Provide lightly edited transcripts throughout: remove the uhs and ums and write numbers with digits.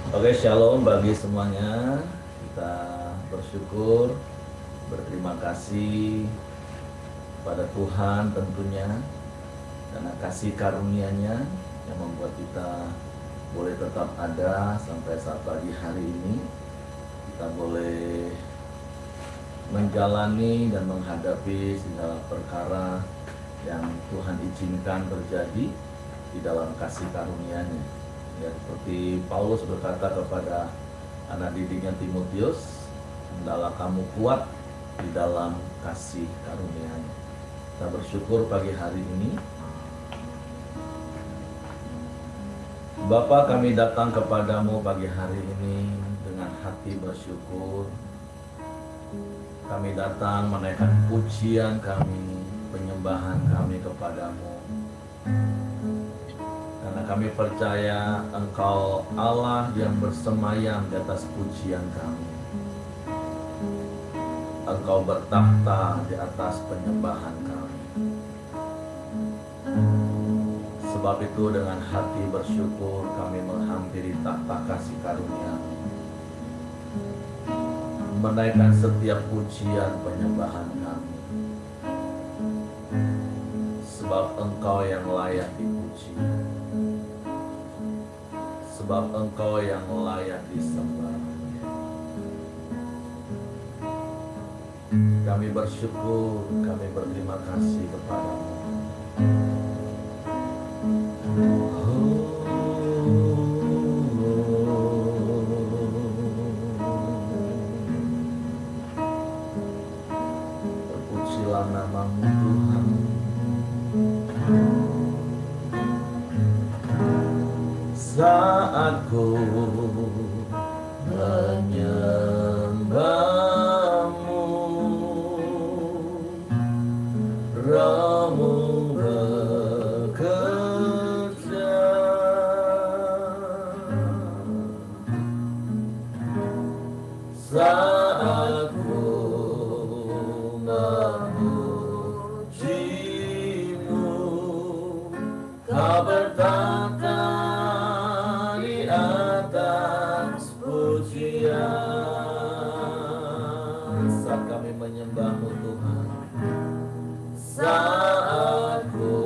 Oke, shalom bagi semuanya. Kita bersyukur, berterima kasih pada Tuhan tentunya karena kasih karunia-Nya yang membuat kita boleh tetap ada sampai saat pagi hari ini. Kita boleh menjalani dan menghadapi segala perkara yang Tuhan izinkan terjadi di dalam kasih karunia-Nya. Ya, seperti Paulus berkata kepada anak didiknya Timotius, hendaklah kamu kuat di dalam kasih karunia-Nya. Kita bersyukur pagi hari ini. Bapa, kami datang kepadamu pagi hari ini dengan hati bersyukur. Kami datang menaikkan pujian kami, penyembahan kami kepadamu. Karena kami percaya Engkau Allah yang bersemayam di atas pujian kami. Engkau bertakhta di atas penyembahan kami. Sebab itu dengan hati bersyukur kami menghampiri takhta kasih karunia-Mu, menaikkan setiap pujian penyembahan kami. Sebab Engkau yang layak dipuji, sebab Engkau yang layak disembah. Kami bersyukur, kami berterima kasih kepadamu. Terpujilah namamu Tuhan. Saat ku menyembahmu, Rohmu bekerja. Saat ku memujimu, Kau bertata di atas pujian. Saat kami menyembahmu Tuhan, saat ku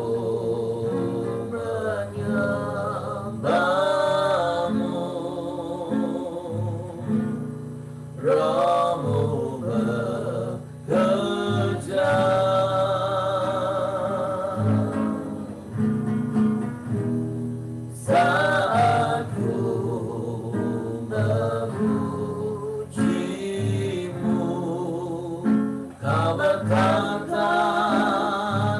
menyembahmu, Rohmu bekerja. Saat ku memujimu, Kau berkata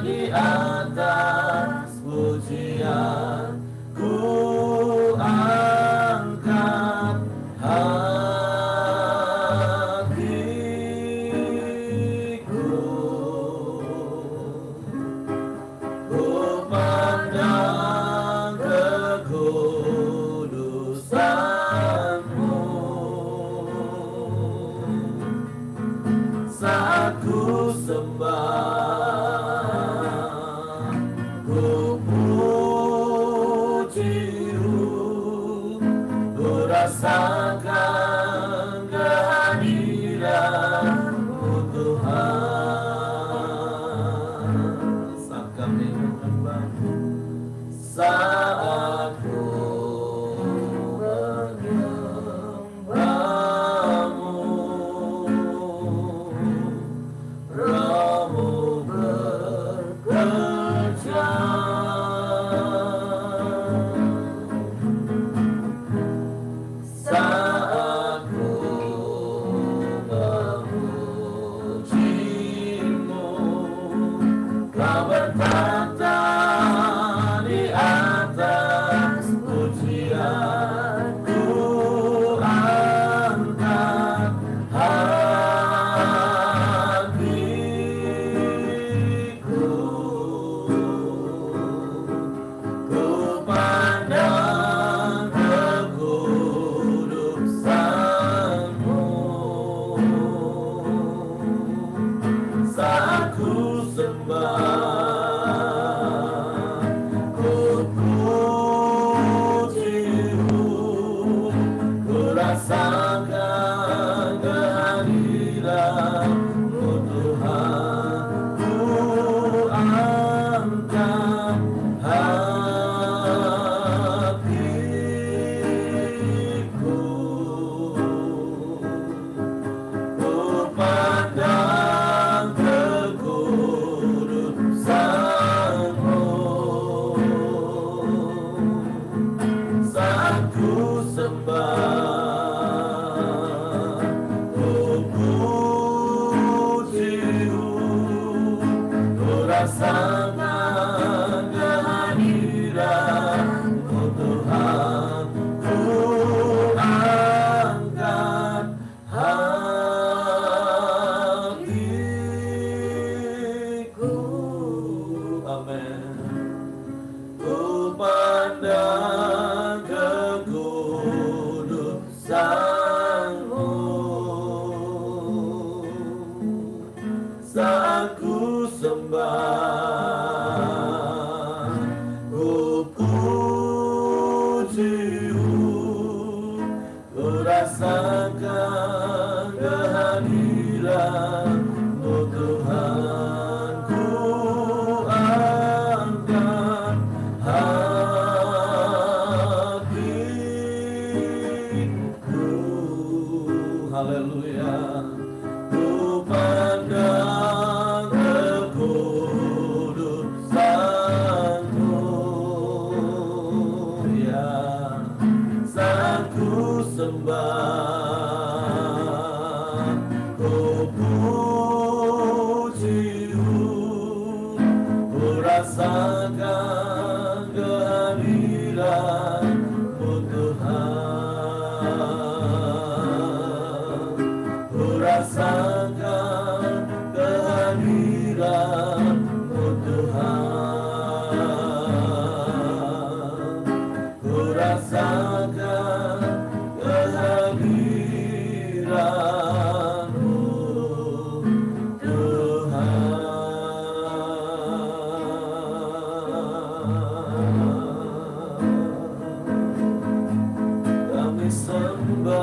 di atas pujian. Ku angkat hatiku, ku pandang kekudusan-Mu. Saat ku sembah, ku puji-Mu, ku rasakan kehadiran-Mu Tuhan. Saat kami menyembah-Mu, saat ku menyembah-Mu, Rohmu bekerja. Saat ku memuji-Mu, Kau bertata di atas pujian. Ku angkat hatiku, ku pandang kekudusan-Mu. Saat ku sembah, rasakan kehadiran-Mu Tuhan, ku angkat hatiku. Amin. Ku pandang kekudusan-Mu saat ku sembah, ku puji-Mu, ku rasakan kehadiran-Mu Tuhan, ku angkat hatiku. Haleluya. Ku pandang kekudusan-Mu, ya, saat ku sembah, ku puji-Mu, ku rasakan kehadiran-Mu Tuhan, ku rasakan kehadiran-Mu Tuhan, ku rasakan kehadiran-Mu Tuhan. Kami sembah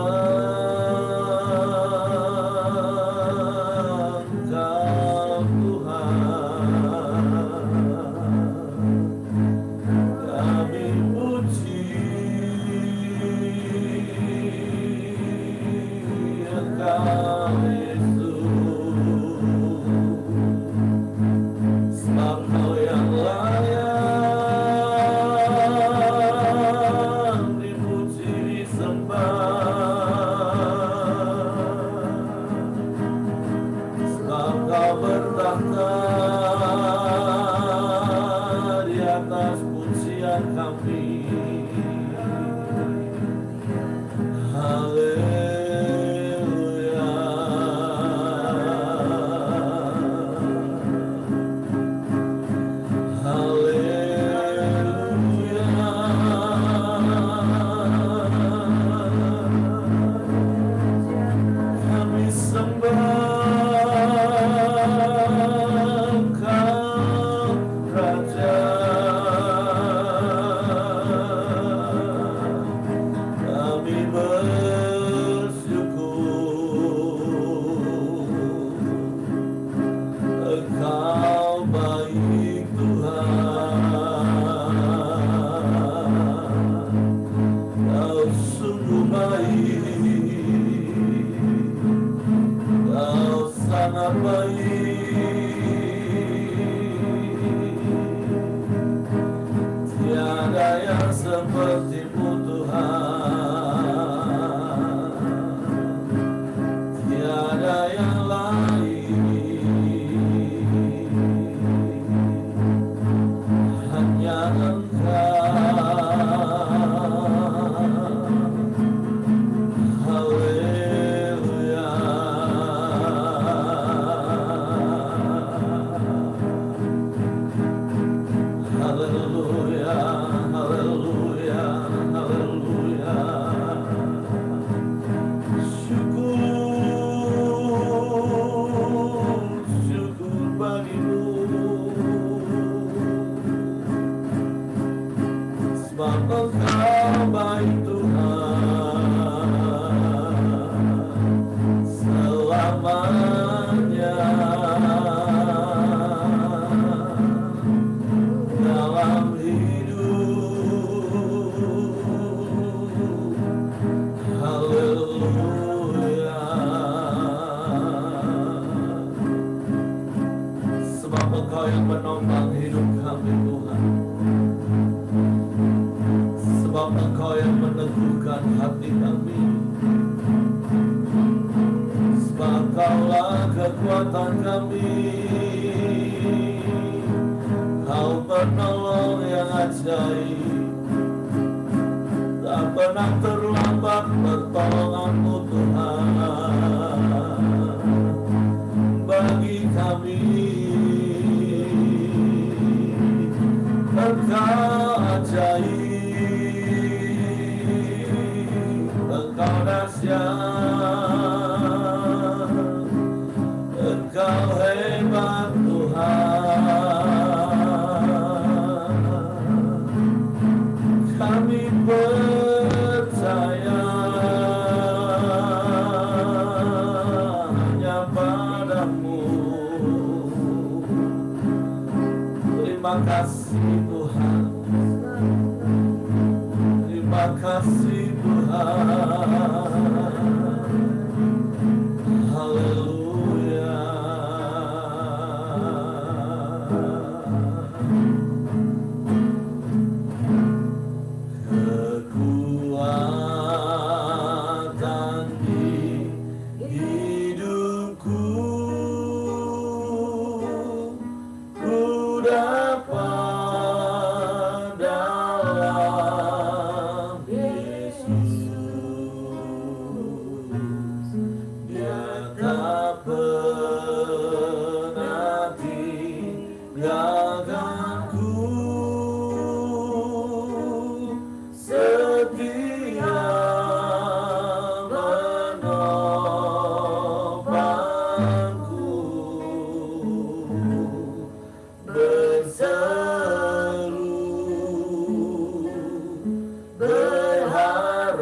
Engkau Tuhan, kami puji Engkau Yesus, sebab Kau yang layak dipuji disembah, sebab Kau bertahta di atas pujian kami. Haleluya. Haleluya. Kami sembah Engkau Raja, kami bersyukur Engkau baik Tuhan, Kau sungguh baik, Kau sangat baik, tiada yang seperti-Mu Tuhan, tiada yang lain, hanya Engkau. Haleluya. Haleluya. Haleluya. Haleluya. Syukur, syukur bagi-Mu, sebab Engkau baik Tuhan selamanya dalam hidup. Haleluya. Sebab Engkau yang menopang hidup kami Tuhan, sebab Engkau yang meneguhkan hati kami, sebab Kaulah kekuatan kami. Engkau ajaib, Engkau dahsyat, Engkau hebat Tuhan. Kami percaya hanya padamu. Terima kasih Tuhan, terima kasih Tuhan. Haleluya. Kekuatan di hidupku, ku dapat dalam Yesus. Dia tak pernah tinggalkanku, setia menopangku, berseru berharap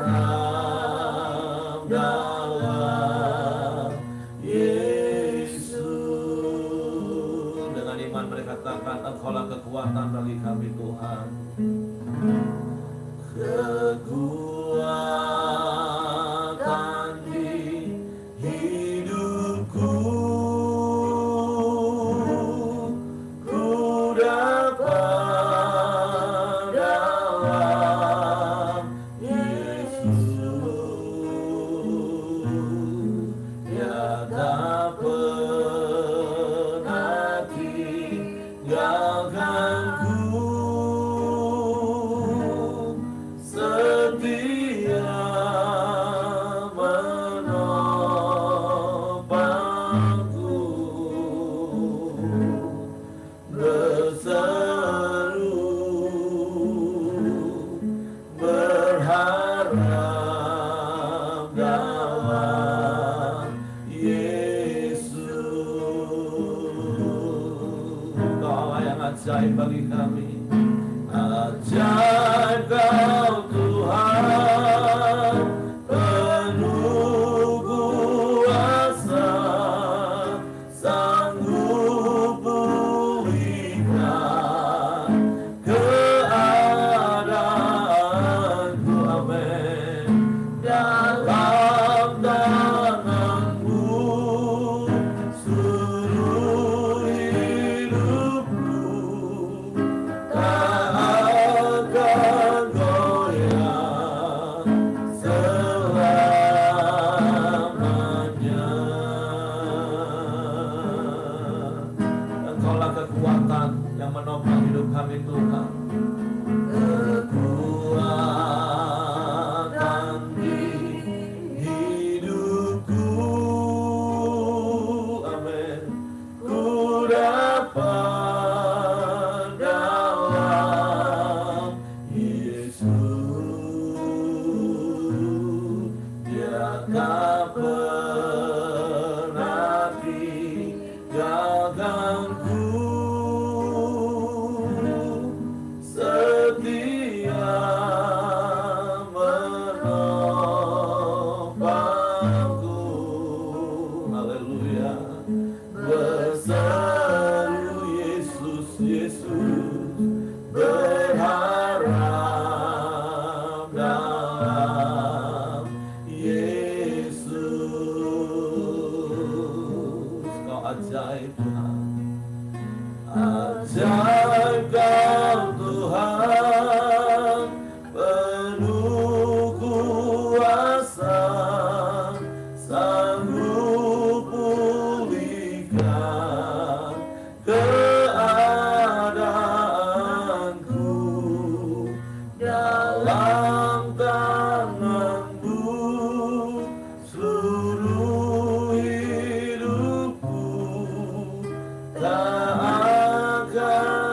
dalam Yesus. Dengan iman mereka katakan, Engkaulah kekuatan bagi kami Tuhan. Kekuatan di hidupku, ku dapat dalam Yesus. Dia tak pernah tinggalkanku, setia menopangku, berseru berharap dalam Yesus. Kau Allah yang ajaib bagi kami. Ajaib Kau Tuhan, penuh kuasa, sanggup pulihkan keadaanku. Amin. Dalam tangan-Mu seluruh hidupku tak akan goyang selamanya. Engkaulah kekuatan yang menopang hidup kami Tuhan. Kekuatan di hidupku, amin, ku dapat dalam Yesus. Dia tak pernah tinggalkanku, setia menopangku. Haleluya. Berseru Yesus, Yesus, berharap dalam Yesus. Kau ajaib Tuhan, ajaib Kau Tuhan, penuh kuasa, sanggup pulihkan keadaanku. Dalam tangan-Mu seluruh hidupku tak akan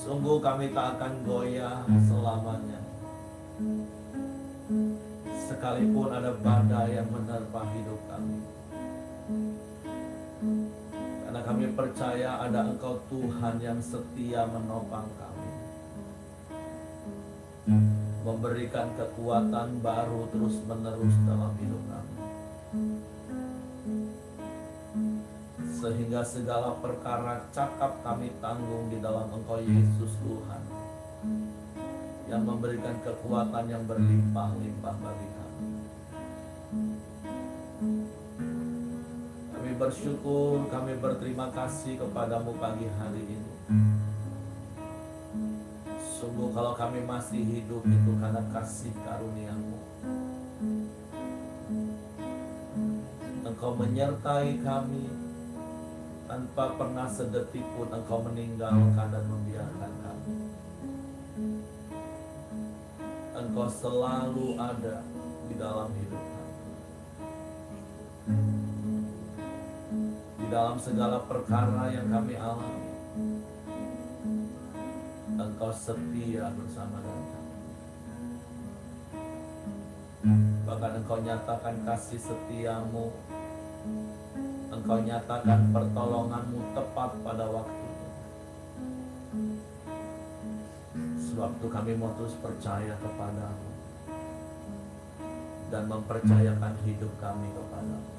Sungguh kami tak akan goyah selamanya, sekalipun ada badai yang menerpa hidup kami. Karena kami percaya ada Engkau Tuhan yang setia menopang kami, memberikan kekuatan baru terus-menerus dalam hidup kami, sehingga segala perkara cakap kami tanggung di dalam Engkau Yesus Tuhan, yang memberikan kekuatan yang berlimpah-limpah bagi kami. Kami bersyukur, kami berterima kasih kepadamu pagi hari ini. Sungguh kalau kami masih hidup itu karena kasih karunia-Mu. Engkau menyertai kami, tanpa pernah sedetik pun Engkau meninggalkan dan membiarkan kami. Engkau selalu ada di dalam hidup kami. Di dalam segala perkara yang kami alami, Engkau setia bersama dengan kami. Bahkan Engkau nyatakan kasih setia-Mu, Engkau nyatakan pertolongan-Mu tepat pada waktunya. Sebab itu kami mau terus percaya kepada-Mu dan mempercayakan hidup kami kepada-Mu.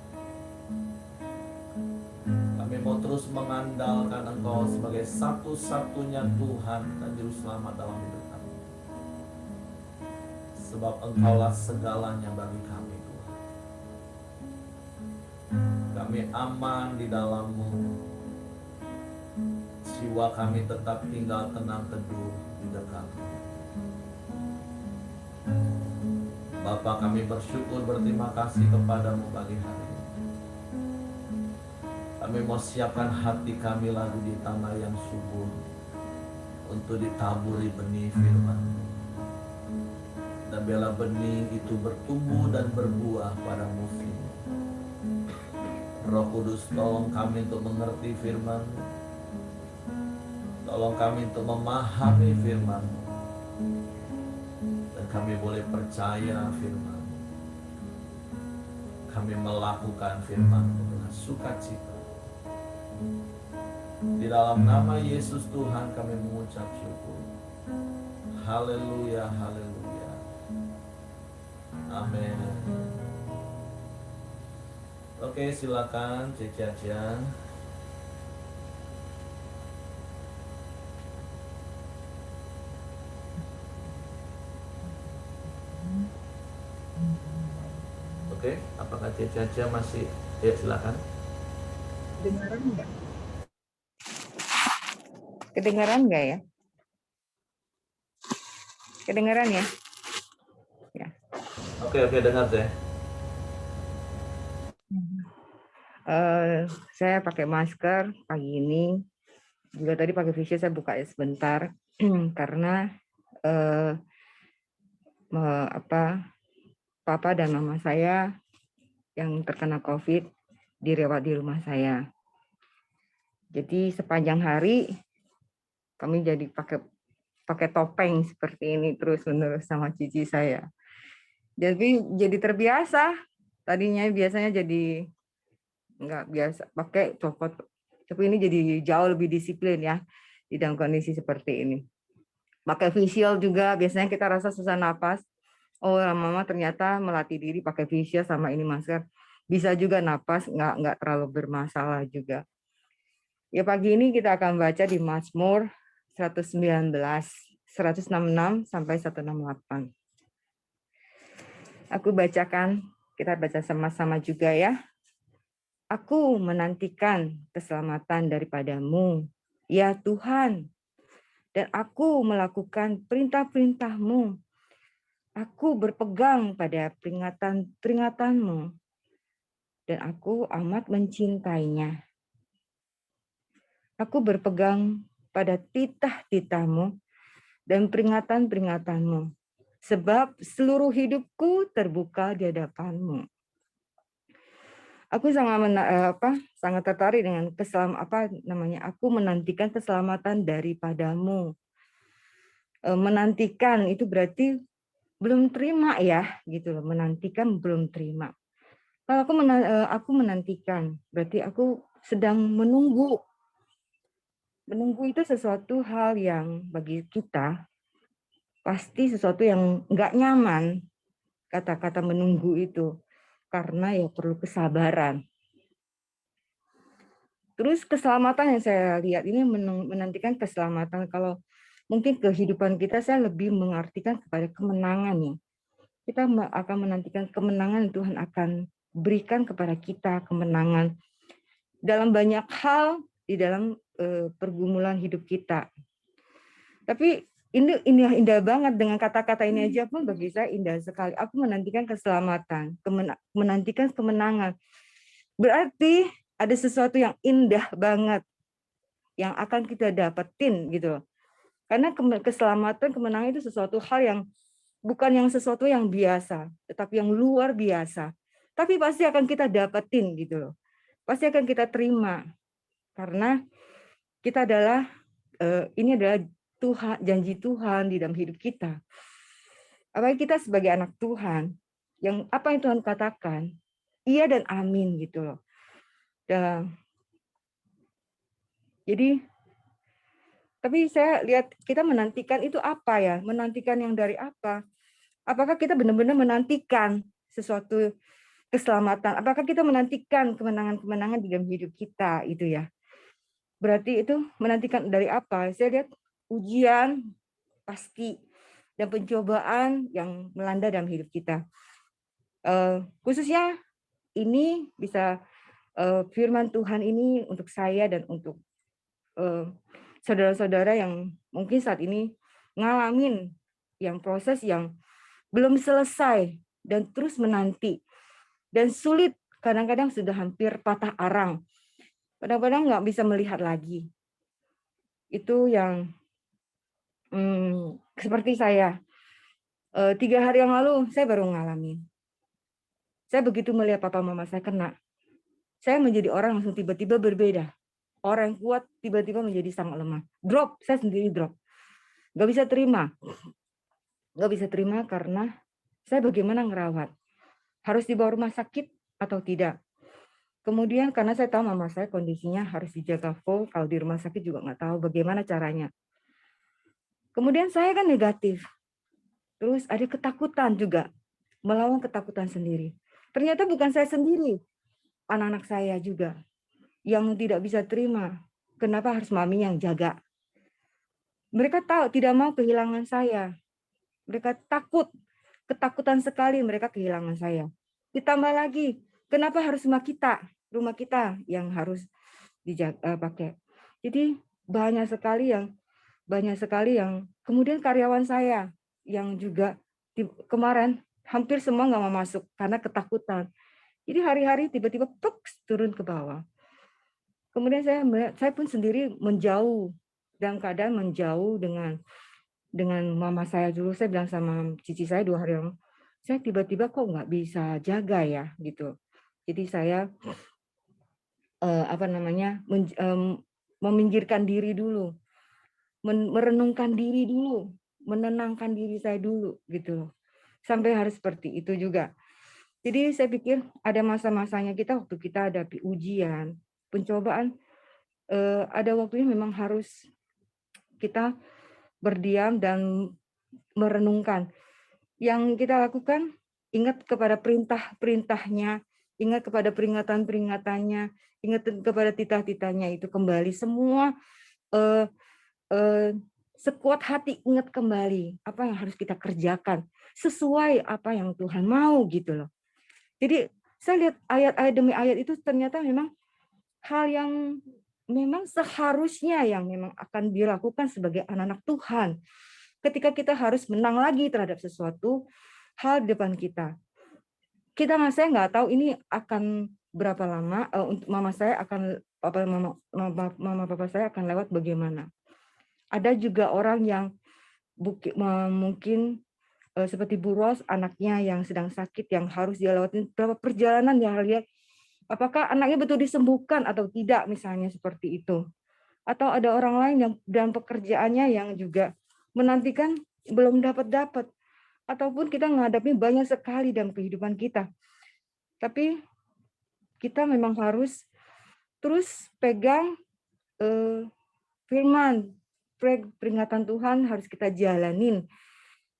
Kami mau terus mengandalkan Engkau sebagai satu-satunya Tuhan dan Juru Selamat dalam hidup kami. Sebab Engkaulah segalanya bagi kami, Tuhan. Kami aman di dalam-Mu. Jiwa kami tetap tinggal tenang teduh di dekat-Mu. Bapa, kami bersyukur, berterima kasih kepada-Mu pagi hari ini. Kami mau siapkan hati kami lagi di tanah yang subur untuk ditaburi benih firman-Mu. Dan biarlah benih itu bertumbuh dan berbuah pada musimnya. Roh Kudus, tolong kami untuk mengerti firman-Mu. Tolong kami untuk memahami firman-Mu. Dan kami boleh percaya firman-Mu. Kami melakukan firman-Mu dengan sukacita. Di dalam nama Yesus Tuhan kami mengucap syukur. Haleluya, haleluya. Amin. Oke, silakan Cece Acian. Oke, apakah Cece Acian masih? Ya, silakan. Kedengaran nggak? Kedengaran nggak ya? Kedengaran ya? Ya. Oke, dengar deh. Saya pakai masker pagi ini. Juga tadi pakai face shield, saya buka sebentar karena papa dan mama saya yang terkena COVID dirawat di rumah saya. Jadi sepanjang hari kami jadi pakai topeng seperti ini terus-menerus sama cici saya. Jadi terbiasa. Tadinya biasanya jadi nggak biasa pakai copot, tapi ini jadi jauh lebih disiplin ya di dalam kondisi seperti ini. Pakai face shield juga, biasanya kita rasa susah napas. Oh, mama ternyata melatih diri pakai face shield sama ini masker. Bisa juga napas, nggak terlalu bermasalah juga. Ya, pagi ini kita akan baca di Mazmur 119, 166 sampai 168. Aku bacakan, kita baca sama-sama juga ya. Aku menantikan keselamatan daripadamu, ya Tuhan, dan aku melakukan perintah-perintah-Mu. Aku berpegang pada peringatan-peringatan-Mu, dan aku amat mencintainya. Aku berpegang pada titah-titahmu dan peringatan-peringatanmu, sebab seluruh hidupku terbuka di hadapanmu. Aku sangat tertarik dengan aku menantikan keselamatan daripadamu. Menantikan itu berarti belum terima ya, gitu loh. Menantikan belum terima. Kalau aku menantikan, berarti aku sedang menunggu. Menunggu itu sesuatu hal yang bagi kita pasti sesuatu yang nggak nyaman, kata-kata menunggu itu, karena ya perlu kesabaran. Terus keselamatan yang saya lihat ini menantikan keselamatan. Kalau mungkin kehidupan kita saya lebih mengartikan kepada kemenangan ya. Kita akan menantikan kemenangan, Tuhan akan berikan kepada kita kemenangan dalam banyak hal di dalam pergumulan hidup kita. Tapi ini indah banget, dengan kata-kata ini aja pun bagi saya indah sekali. Aku menantikan keselamatan, menantikan kemenangan. Berarti ada sesuatu yang indah banget yang akan kita dapetin gitu loh. Karena keselamatan, kemenangan itu sesuatu hal yang bukan yang sesuatu yang biasa, tetapi yang luar biasa. Tapi pasti akan kita dapetin gitu loh. Pasti akan kita terima. Karena kita adalah ini adalah Tuhan, janji Tuhan di dalam hidup kita. Apalagi kita sebagai anak Tuhan, yang apa yang Tuhan katakan, iya dan amin gitu loh. Dan, jadi, tapi saya lihat kita menantikan itu apa ya? Menantikan yang dari apa? Apakah kita benar-benar menantikan sesuatu keselamatan? Apakah kita menantikan kemenangan-kemenangan di dalam hidup kita itu ya? Berarti itu menantikan dari apa? Saya lihat ujian pasti dan pencobaan yang melanda dalam hidup kita. Khususnya ini bisa firman Tuhan ini untuk saya dan untuk saudara-saudara yang mungkin saat ini ngalamin yang proses yang belum selesai dan terus menanti dan sulit, kadang-kadang sudah hampir patah arang, kadang-kadang nggak bisa melihat lagi. Itu yang seperti saya 3 hari yang lalu saya baru ngalamin. Saya begitu melihat papa mama saya kena, saya menjadi orang langsung tiba-tiba berbeda. Orang yang kuat tiba-tiba menjadi sangat lemah. Drop, saya sendiri drop. Nggak bisa terima. Nggak bisa terima karena saya bagaimana ngerawat. Harus dibawa rumah sakit atau tidak. Kemudian karena saya tahu mama saya kondisinya harus dijaga full, kalau di rumah sakit juga nggak tahu bagaimana caranya. Kemudian saya kan negatif. Terus ada ketakutan juga, melawan ketakutan sendiri. Ternyata bukan saya sendiri, anak-anak saya juga yang tidak bisa terima. Kenapa harus mami yang jaga? Mereka tahu tidak mau kehilangan saya. Mereka takut, ketakutan sekali mereka kehilangan saya. Ditambah lagi, kenapa harus rumah kita yang harus dijaga pakai. Jadi banyak sekali yang kemudian karyawan saya yang juga kemarin hampir semua nggak mau masuk karena ketakutan. Jadi hari-hari tiba-tiba turun ke bawah. Kemudian saya pun sendiri menjauh, dalam keadaan menjauh dengan mama saya dulu. Saya bilang sama cici saya 2 hari lalu, saya tiba-tiba kok nggak bisa jaga ya gitu. Jadi saya meminggirkan diri dulu, merenungkan diri dulu, menenangkan diri saya dulu gitu. Sampai harus seperti itu juga. Jadi saya pikir ada masa-masanya kita waktu kita hadapi ujian, pencobaan, ada waktunya memang harus kita berdiam dan merenungkan. Yang kita lakukan, ingat kepada perintah-perintahnya, ingat kepada peringatan-peringatannya, ingat kepada titah-titahnya itu kembali. Semua sekuat hati ingat kembali apa yang harus kita kerjakan sesuai apa yang Tuhan mau gitu loh. Jadi saya lihat ayat-ayat demi ayat itu ternyata memang hal yang memang seharusnya yang memang akan dilakukan sebagai anak-anak Tuhan. Ketika kita harus menang lagi terhadap sesuatu hal di depan kita. Saya nggak tahu ini akan berapa lama, untuk mama papa saya akan lewat bagaimana. Ada juga orang yang mungkin seperti Bu Ros, anaknya yang sedang sakit, yang harus dia lewatin berapa perjalanan yang lihat apakah anaknya betul disembuhkan atau tidak, misalnya seperti itu. Atau ada orang lain yang dalam pekerjaannya yang juga menantikan belum dapat, ataupun kita menghadapi banyak sekali dalam kehidupan kita. Tapi kita memang harus terus pegang firman, peringatan Tuhan harus kita jalanin.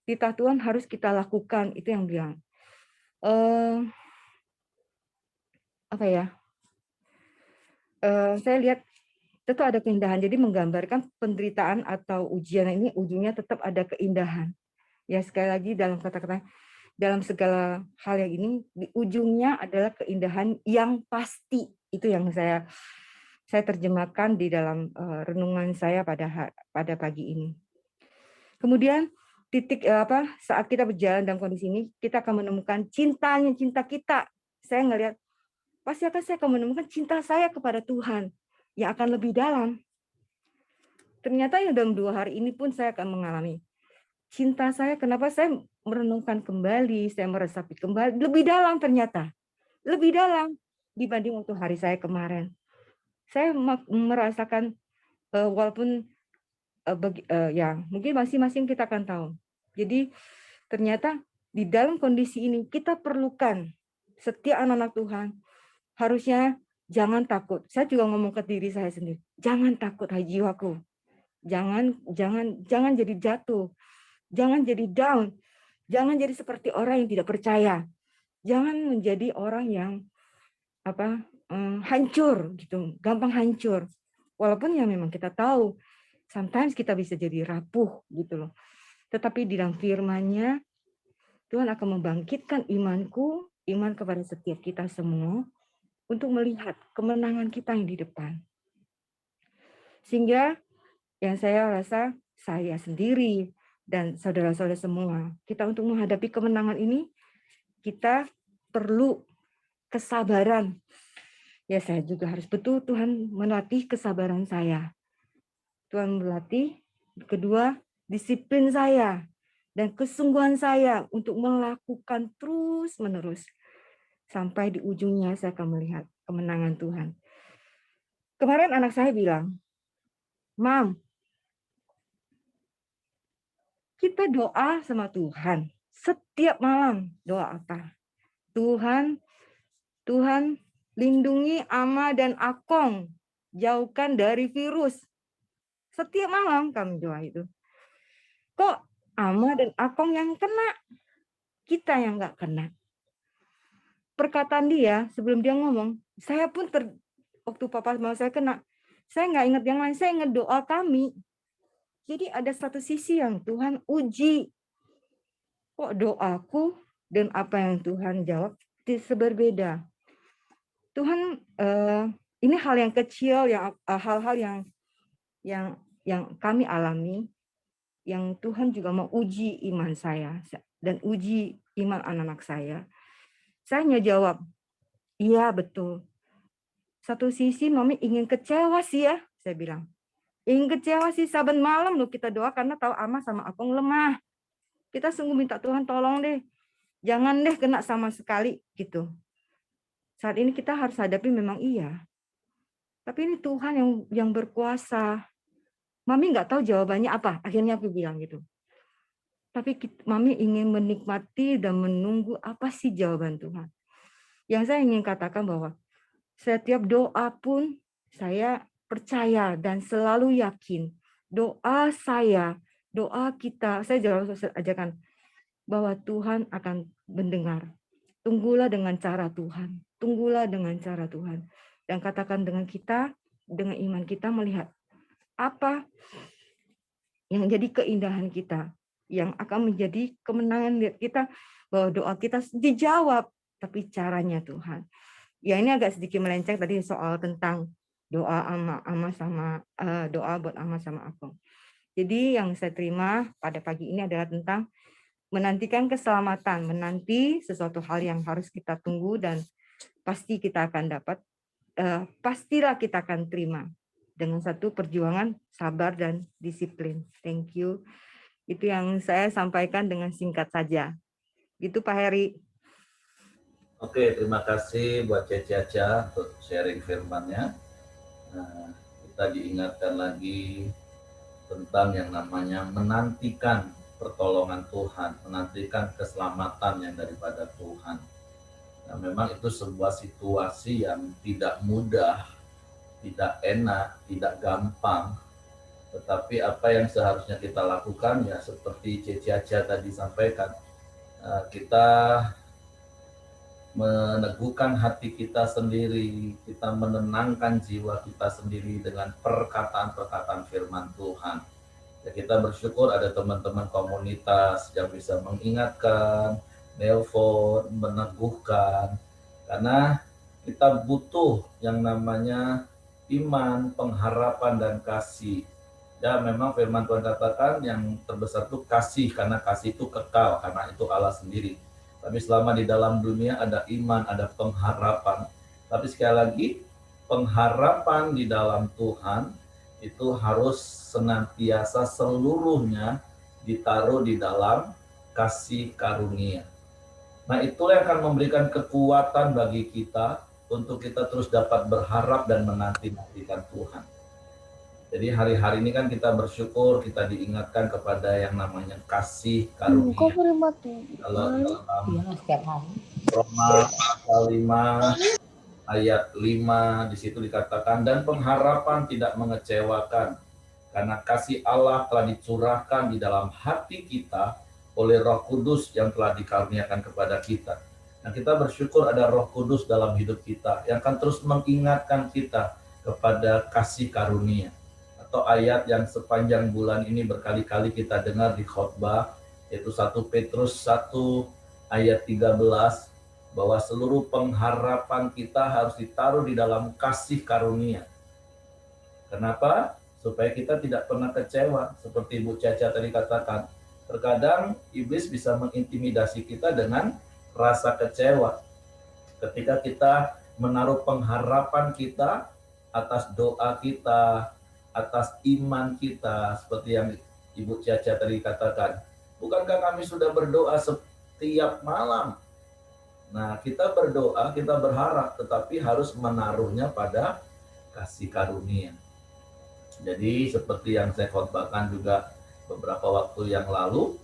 Titah Tuhan harus kita lakukan, itu yang bilang. Apa ya? Saya lihat tentu ada keindahan. Jadi menggambarkan penderitaan atau ujian ini ujungnya tetap ada keindahan. Ya sekali lagi dalam kata-kata dalam segala hal yang ini di ujungnya adalah keindahan yang pasti. Itu yang saya terjemahkan di dalam renungan saya pada pagi ini. Kemudian saat kita berjalan dalam kondisi ini kita akan menemukan cinta kita. Saya ngelihat pasti saya akan menemukan cinta saya kepada Tuhan yang akan lebih dalam. Ternyata yang dalam 2 hari ini pun saya akan mengalami cinta saya. Kenapa saya merenungkan kembali, saya meresapi kembali lebih dalam, ternyata lebih dalam dibanding waktu hari saya kemarin. Saya merasakan walaupun ya mungkin masing-masing kita akan tahu. Jadi ternyata di dalam kondisi ini kita perlukan setiap anak-anak Tuhan harusnya jangan takut. Saya juga ngomong ke diri saya sendiri, jangan takut hai jiwaku. Jangan jadi jatuh. Jangan jadi down. Jangan jadi seperti orang yang tidak percaya. Jangan menjadi orang yang hancur gitu, gampang hancur. Walaupun ya memang kita tahu sometimes kita bisa jadi rapuh gitu loh. Tetapi di dalam firman-Nya Tuhan akan membangkitkan imanku, iman kepada setiap kita semua untuk melihat kemenangan kita yang di depan. Sehingga yang saya rasa saya sendiri dan saudara-saudara semua, kita untuk menghadapi kemenangan ini, kita perlu kesabaran. Ya saya juga harus betul Tuhan melatih kesabaran saya. Tuhan melatih, kedua, disiplin saya dan kesungguhan saya untuk melakukan terus-menerus. Sampai di ujungnya saya akan melihat kemenangan Tuhan. Kemarin anak saya bilang, Mam, kita doa sama Tuhan. Setiap malam doa apa? Tuhan lindungi Ama dan Akong. Jauhkan dari virus. Setiap malam kami doa itu. Kok Ama dan Akong yang kena? Kita yang nggak kena. Perkataan dia sebelum dia ngomong, saya pun waktu papa mau saya kena, saya nggak ingat yang lain, saya ingat doa kami. Jadi ada satu sisi yang Tuhan uji. Kok doaku dan apa yang Tuhan jawab berbeda. Tuhan ini hal yang kecil, yang hal-hal yang kami alami, yang Tuhan juga mau uji iman saya dan uji iman anak-anak saya. Saya hanya jawab, iya betul. Satu sisi Mami ingin kecewa sih ya, saya bilang. Ingin kecewa sih, saben malam loh kita doa karena tahu Ama sama Akong lemah. Kita sungguh minta Tuhan tolong deh. Jangan deh kena sama sekali gitu. Saat ini kita harus hadapi memang iya. Tapi ini Tuhan yang berkuasa. Mami nggak tahu jawabannya apa. Akhirnya aku bilang gitu. Tapi Mami ingin menikmati dan menunggu apa sih jawaban Tuhan. Yang saya ingin katakan bahwa setiap doa pun saya percaya dan selalu yakin doa saya, doa kita, saya ajarkan bahwa Tuhan akan mendengar. Tunggulah dengan cara Tuhan. Tunggulah dengan cara Tuhan. Dan katakan dengan kita, dengan iman kita melihat apa yang jadi keindahan kita, yang akan menjadi kemenangan kita, bahwa doa kita dijawab, tapi caranya Tuhan. Ya ini agak sedikit melenceng tadi soal tentang doa ama sama doa buat Ama sama Akong. Jadi yang saya terima pada pagi ini adalah tentang menantikan keselamatan, menanti sesuatu hal yang harus kita tunggu dan pasti kita akan dapat, pastilah kita akan terima. dengan satu perjuangan sabar dan disiplin. Thank you. Itu yang saya sampaikan dengan singkat saja. Gitu Pak Heri. Oke, terima kasih buat Caca untuk sharing firman-nya. Nah, kita diingatkan lagi tentang yang namanya menantikan pertolongan Tuhan, menantikan keselamatan yang daripada Tuhan. Nah, memang itu sebuah situasi yang tidak mudah, tidak enak, tidak gampang. Tetapi apa yang seharusnya kita lakukan ya seperti Caca tadi sampaikan, kita meneguhkan hati kita sendiri, kita menenangkan jiwa kita sendiri dengan perkataan-perkataan firman Tuhan. Ya, kita bersyukur ada teman-teman komunitas yang bisa mengingatkan, nelpon, meneguhkan, karena kita butuh yang namanya iman, pengharapan, dan kasih. Ya, memang firman Tuhan katakan yang terbesar itu kasih, karena kasih itu kekal, karena itu Allah sendiri. Tapi selama di dalam dunia ada iman, ada pengharapan. Tapi sekali lagi, pengharapan di dalam Tuhan itu harus senantiasa seluruhnya ditaruh di dalam kasih karunia. Nah, itulah yang akan memberikan kekuatan bagi kita untuk kita terus dapat berharap dan menanti-nantikan Tuhan. Jadi hari-hari ini kan kita bersyukur, kita diingatkan kepada yang namanya kasih karunia. Kalau dalam Roma 5 ayat 5 di situ dikatakan, dan pengharapan tidak mengecewakan, karena kasih Allah telah dicurahkan di dalam hati kita oleh Roh Kudus yang telah dikaruniakan kepada kita. Nah, kita bersyukur ada Roh Kudus dalam hidup kita yang akan terus mengingatkan kita kepada kasih karunia. Atau ayat yang sepanjang bulan ini berkali-kali kita dengar di khotbah, yaitu 1 Petrus 1 ayat 13, bahwa seluruh pengharapan kita harus ditaruh di dalam kasih karunia. Kenapa? Supaya kita tidak pernah kecewa. Seperti Bu Caca tadi katakan, terkadang iblis bisa mengintimidasi kita dengan rasa kecewa. Ketika kita menaruh pengharapan kita atas doa kita, atas iman kita, seperti yang Ibu Caca tadi katakan. Bukankah kami sudah berdoa setiap malam? Nah, kita berdoa, kita berharap, tetapi harus menaruhnya pada kasih karunia. Jadi seperti yang saya khotbahkan juga beberapa waktu yang lalu,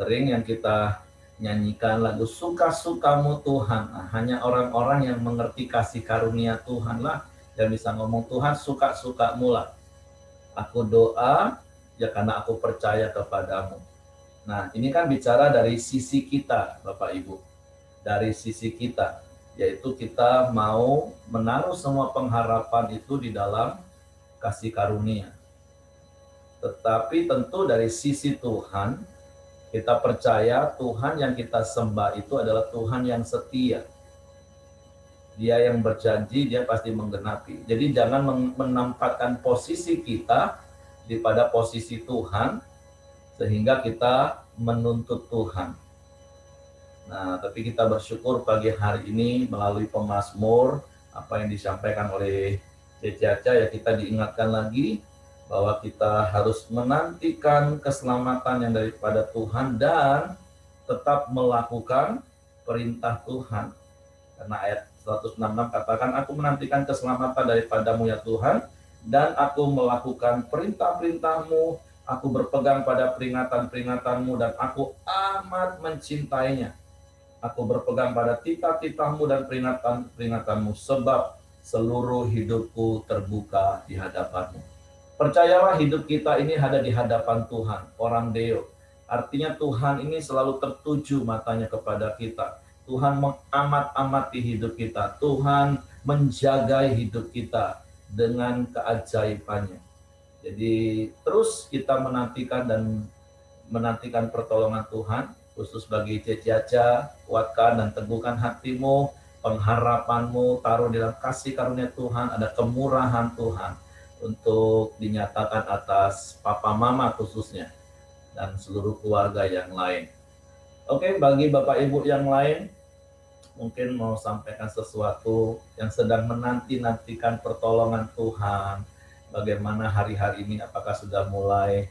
sering yang kita nyanyikan lagu Suka-Sukamu Tuhan. Nah, hanya orang-orang yang mengerti kasih karunia Tuhan lah yang bisa ngomong, Tuhan suka-sukamu lah. Aku doa ya karena aku percaya kepadamu. Nah, ini kan bicara dari sisi kita, Bapak Ibu. Dari sisi kita, yaitu kita mau menaruh semua pengharapan itu di dalam kasih karunia. Tetapi tentu dari sisi Tuhan, kita percaya Tuhan yang kita sembah itu adalah Tuhan yang setia. Dia yang berjanji, dia pasti menggenapi. Jadi jangan menempatkan posisi kita daripada posisi Tuhan, sehingga kita menuntut Tuhan. Nah, tapi kita bersyukur pagi hari ini melalui pemazmur, apa yang disampaikan oleh Caca, ya kita diingatkan lagi bahwa kita harus menantikan keselamatan yang daripada Tuhan dan tetap melakukan perintah Tuhan. Karena ayat 166 katakan, aku menantikan keselamatan daripadamu ya Tuhan, dan aku melakukan perintah-perintahmu, aku berpegang pada peringatan-peringatanmu, dan aku amat mencintainya. Aku berpegang pada titah-titahmu dan peringatan-peringatanmu, sebab seluruh hidupku terbuka di hadapanmu. Percayalah hidup kita ini ada di hadapan Tuhan, orang Deo. Artinya Tuhan ini selalu tertuju matanya kepada kita. Tuhan mengamat-amati hidup kita. Tuhan menjaga hidup kita dengan keajaibannya. Jadi terus kita menantikan pertolongan Tuhan, khusus bagi Caca, kuatkan dan teguhkan hatimu, pengharapanmu, taruh di dalam kasih karunia Tuhan, ada kemurahan Tuhan untuk dinyatakan atas papa mama khususnya, dan seluruh keluarga yang lain. Oke, bagi Bapak Ibu yang lain, mungkin mau sampaikan sesuatu yang sedang menanti-nantikan pertolongan Tuhan, bagaimana hari-hari ini, apakah sudah mulai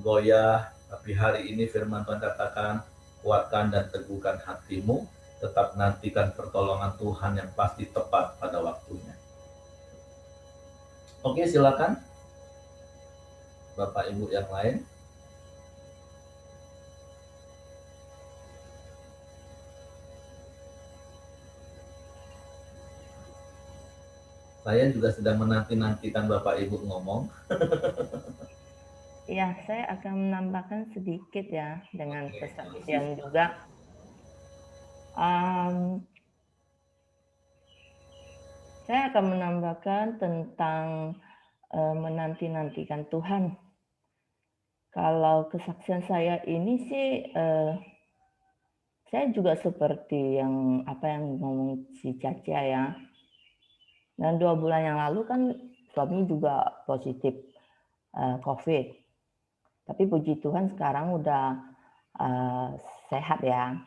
goyah, tapi hari ini firman Tuhan katakan, kuatkan dan teguhkan hatimu, tetap nantikan pertolongan Tuhan yang pasti tepat pada waktunya. Oke, silakan Bapak Ibu yang lain. Saya juga sedang menanti-nantikan Bapak Ibu ngomong. Ya, saya akan menambahkan sedikit ya dengan kesaksian juga. Saya akan menambahkan tentang menanti-nantikan Tuhan. Kalau kesaksian saya ini sih, saya juga seperti yang ngomong si Caca ya. Dan 2 bulan yang lalu kan suami juga positif COVID. Tapi puji Tuhan sekarang udah sehat ya.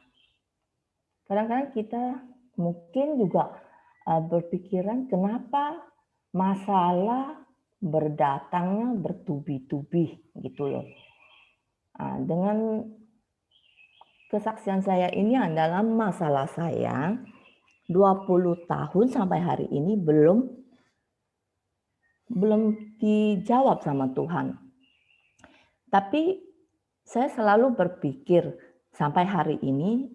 Kadang-kadang kita mungkin juga berpikiran kenapa masalah berdatangnya bertubi-tubi gitu loh. Dengan kesaksian saya ini adalah masalah saya 20 tahun sampai hari ini belum dijawab sama Tuhan. Tapi saya selalu berpikir sampai hari ini,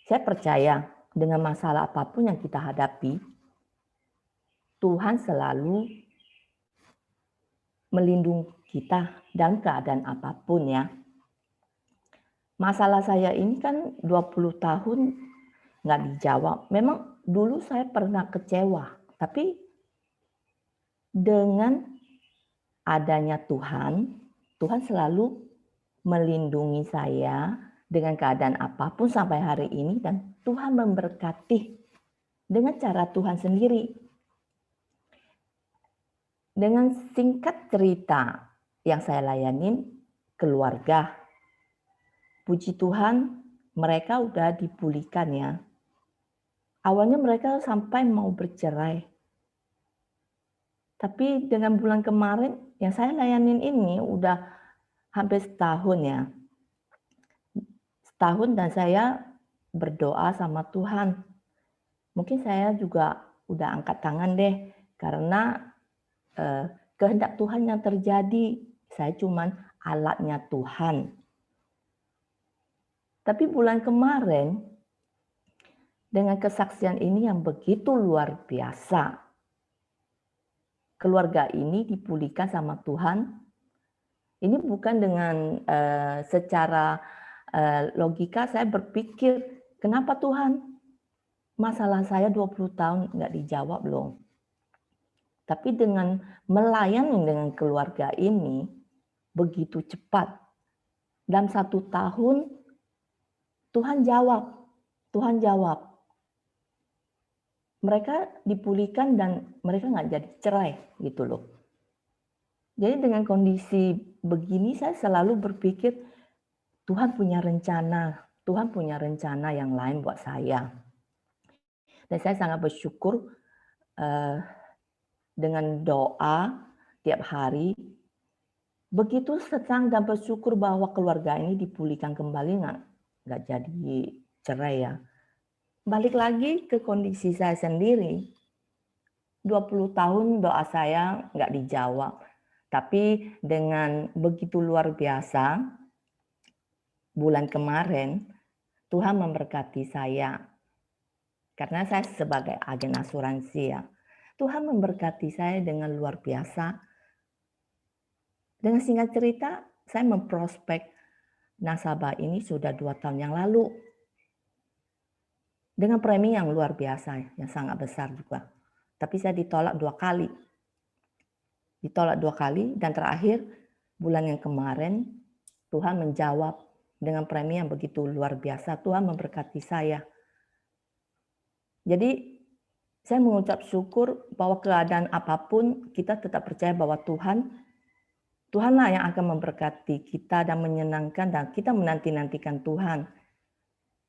saya percaya dengan masalah apapun yang kita hadapi, Tuhan selalu melindungi kita dalam keadaan apapun ya. Masalah saya ini kan 20 tahun nggak dijawab. Memang dulu saya pernah kecewa, tapi dengan adanya Tuhan, Tuhan selalu melindungi saya dengan keadaan apapun sampai hari ini, dan Tuhan memberkati dengan cara Tuhan sendiri. Dengan singkat cerita yang saya layanin keluarga, puji Tuhan mereka udah dipulihkan ya. Awalnya mereka sampai mau bercerai. Tapi dengan bulan kemarin yang saya layanin ini udah hampir setahun ya. Setahun dan saya berdoa sama Tuhan. Mungkin saya juga udah angkat tangan deh karena kehendak Tuhan yang terjadi. Saya cuman alatnya Tuhan. Tapi bulan kemarin dengan kesaksian ini yang begitu luar biasa. Keluarga ini dipulihkan sama Tuhan. Ini bukan dengan secara logika saya berpikir, kenapa Tuhan masalah saya 20 tahun nggak dijawab loh. Tapi dengan melayani dengan keluarga ini begitu cepat. Dalam 1 tahun Tuhan jawab. Mereka dipulihkan dan mereka nggak jadi cerai gitu loh. Jadi dengan kondisi begini saya selalu berpikir Tuhan punya rencana yang lain buat saya. Dan saya sangat bersyukur dengan doa tiap hari. Begitu senang dan bersyukur bahwa keluarga ini dipulihkan kembali, nggak jadi cerai ya. Balik lagi ke kondisi saya sendiri. 20 tahun doa saya nggak dijawab. Tapi dengan begitu luar biasa, bulan kemarin Tuhan memberkati saya. Karena saya sebagai agen asuransi ya. Tuhan memberkati saya dengan luar biasa. Dengan singkat cerita, saya memprospek nasabah ini sudah 2 tahun yang lalu. Dengan premi yang luar biasa, yang sangat besar juga. Tapi saya ditolak 2 kali. Ditolak 2 kali dan terakhir bulan yang kemarin Tuhan menjawab dengan premi yang begitu luar biasa. Tuhan memberkati saya. Jadi saya mengucap syukur bahwa keadaan apapun kita tetap percaya bahwa Tuhanlah yang akan memberkati kita dan menyenangkan dan kita menanti-nantikan Tuhan.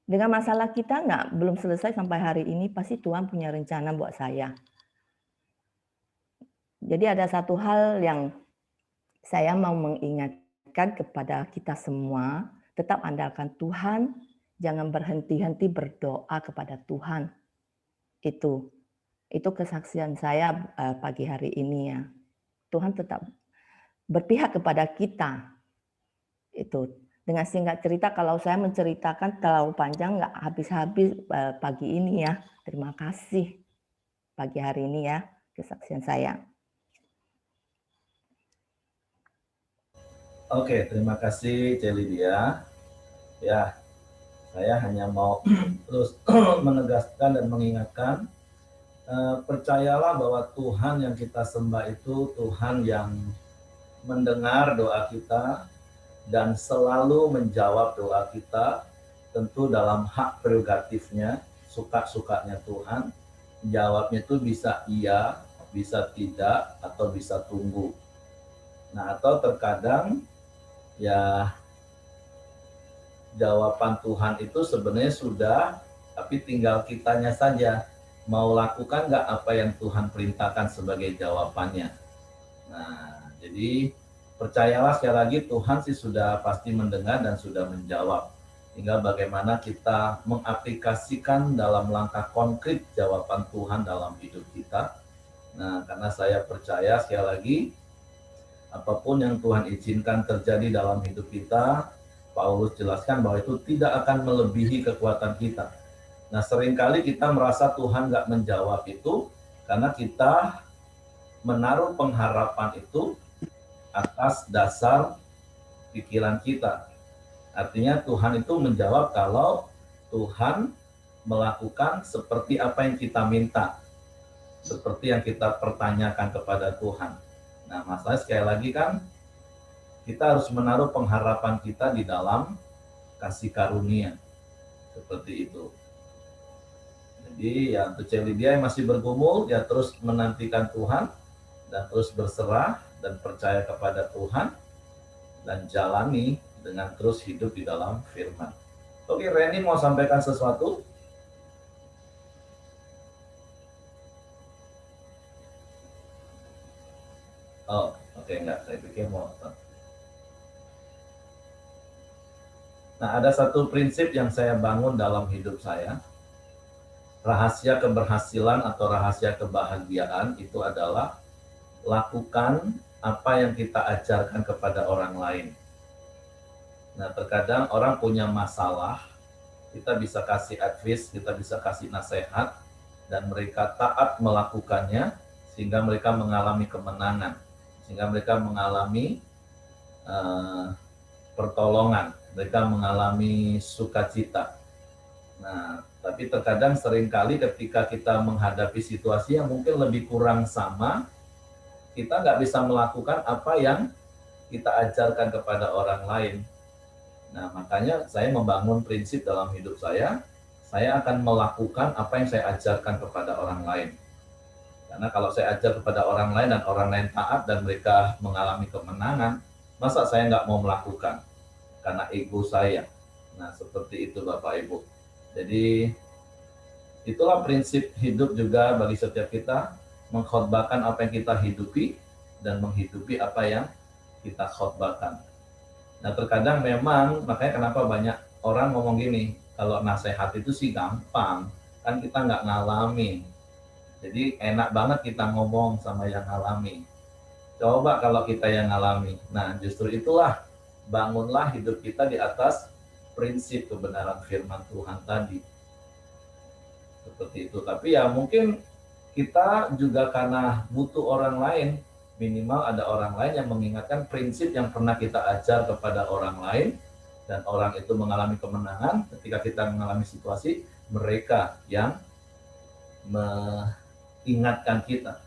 Dengan masalah kita belum selesai sampai hari ini, pasti Tuhan punya rencana buat saya. Jadi ada satu hal yang saya mau mengingatkan kepada kita semua, tetap andalkan Tuhan, jangan berhenti-henti berdoa kepada Tuhan. Itu kesaksian saya pagi hari ini ya. Tuhan tetap berpihak kepada kita. Itu dengan singkat cerita, kalau saya menceritakan terlalu panjang nggak habis-habis pagi ini ya. Terima kasih pagi hari ini ya kesaksian saya. Oke, terima kasih Celidia. Ya, saya hanya mau terus menegaskan dan mengingatkan, percayalah bahwa Tuhan yang kita sembah itu Tuhan yang mendengar doa kita dan selalu menjawab doa kita, tentu dalam hak prerogatifnya, suka-sukanya Tuhan. Jawabnya itu bisa iya, bisa tidak, atau bisa tunggu. Nah, atau terkadang ya jawaban Tuhan itu sebenarnya sudah, tapi tinggal kitanya saja mau lakukan nggak apa yang Tuhan perintahkan sebagai jawabannya. Nah, jadi percayalah sekali lagi, Tuhan sih sudah pasti mendengar dan sudah menjawab. Tinggal bagaimana kita mengaplikasikan dalam langkah konkret jawaban Tuhan dalam hidup kita. Nah, karena saya percaya sekali lagi, apapun yang Tuhan izinkan terjadi dalam hidup kita, Paulus jelaskan bahwa itu tidak akan melebihi kekuatan kita. Nah, seringkali kita merasa Tuhan nggak menjawab itu karena kita menaruh pengharapan itu atas dasar pikiran kita. Artinya Tuhan itu menjawab kalau Tuhan melakukan seperti apa yang kita minta, seperti yang kita pertanyakan kepada Tuhan. Nah, masalah sekali lagi kan, kita harus menaruh pengharapan kita di dalam kasih karunia. Seperti itu. Jadi ya untuk Celidia yang masih bergumul, ya terus menantikan Tuhan, dan terus berserah, dan percaya kepada Tuhan, dan jalani dengan terus hidup di dalam firman. Oke, Reni mau sampaikan sesuatu? Oh, oke, enggak. Saya pikir mau. Nah, ada satu prinsip yang saya bangun dalam hidup saya. Rahasia keberhasilan atau rahasia kebahagiaan itu adalah lakukan apa yang kita ajarkan kepada orang lain. Nah, terkadang orang punya masalah, kita bisa kasih advice, kita bisa kasih nasihat, dan mereka taat melakukannya, sehingga mereka mengalami kemenangan, sehingga mereka mengalami pertolongan, mereka mengalami sukacita. Nah, tapi terkadang seringkali ketika kita menghadapi situasi yang mungkin lebih kurang sama, kita nggak bisa melakukan apa yang kita ajarkan kepada orang lain. Nah, makanya saya membangun prinsip dalam hidup saya akan melakukan apa yang saya ajarkan kepada orang lain. Karena kalau saya ajar kepada orang lain dan orang lain taat dan mereka mengalami kemenangan, masa saya nggak mau melakukan? Karena ego saya. Nah, seperti itu Bapak Ibu. Jadi, itulah prinsip hidup juga bagi setiap kita, mengkhotbahkan apa yang kita hidupi dan menghidupi apa yang kita khotbahkan. Nah, terkadang memang, makanya kenapa banyak orang ngomong gini, kalau nasihat itu sih gampang, kan kita nggak ngalami. Jadi enak banget kita ngomong sama yang ngalami. Coba kalau kita yang ngalami. Nah, justru itulah, bangunlah hidup kita di atas prinsip kebenaran firman Tuhan tadi. Seperti itu. Tapi ya mungkin kita juga karena butuh orang lain, minimal ada orang lain yang mengingatkan prinsip yang pernah kita ajar kepada orang lain, dan orang itu mengalami kemenangan. Ketika kita mengalami situasi, mereka yang mengingatkan kita.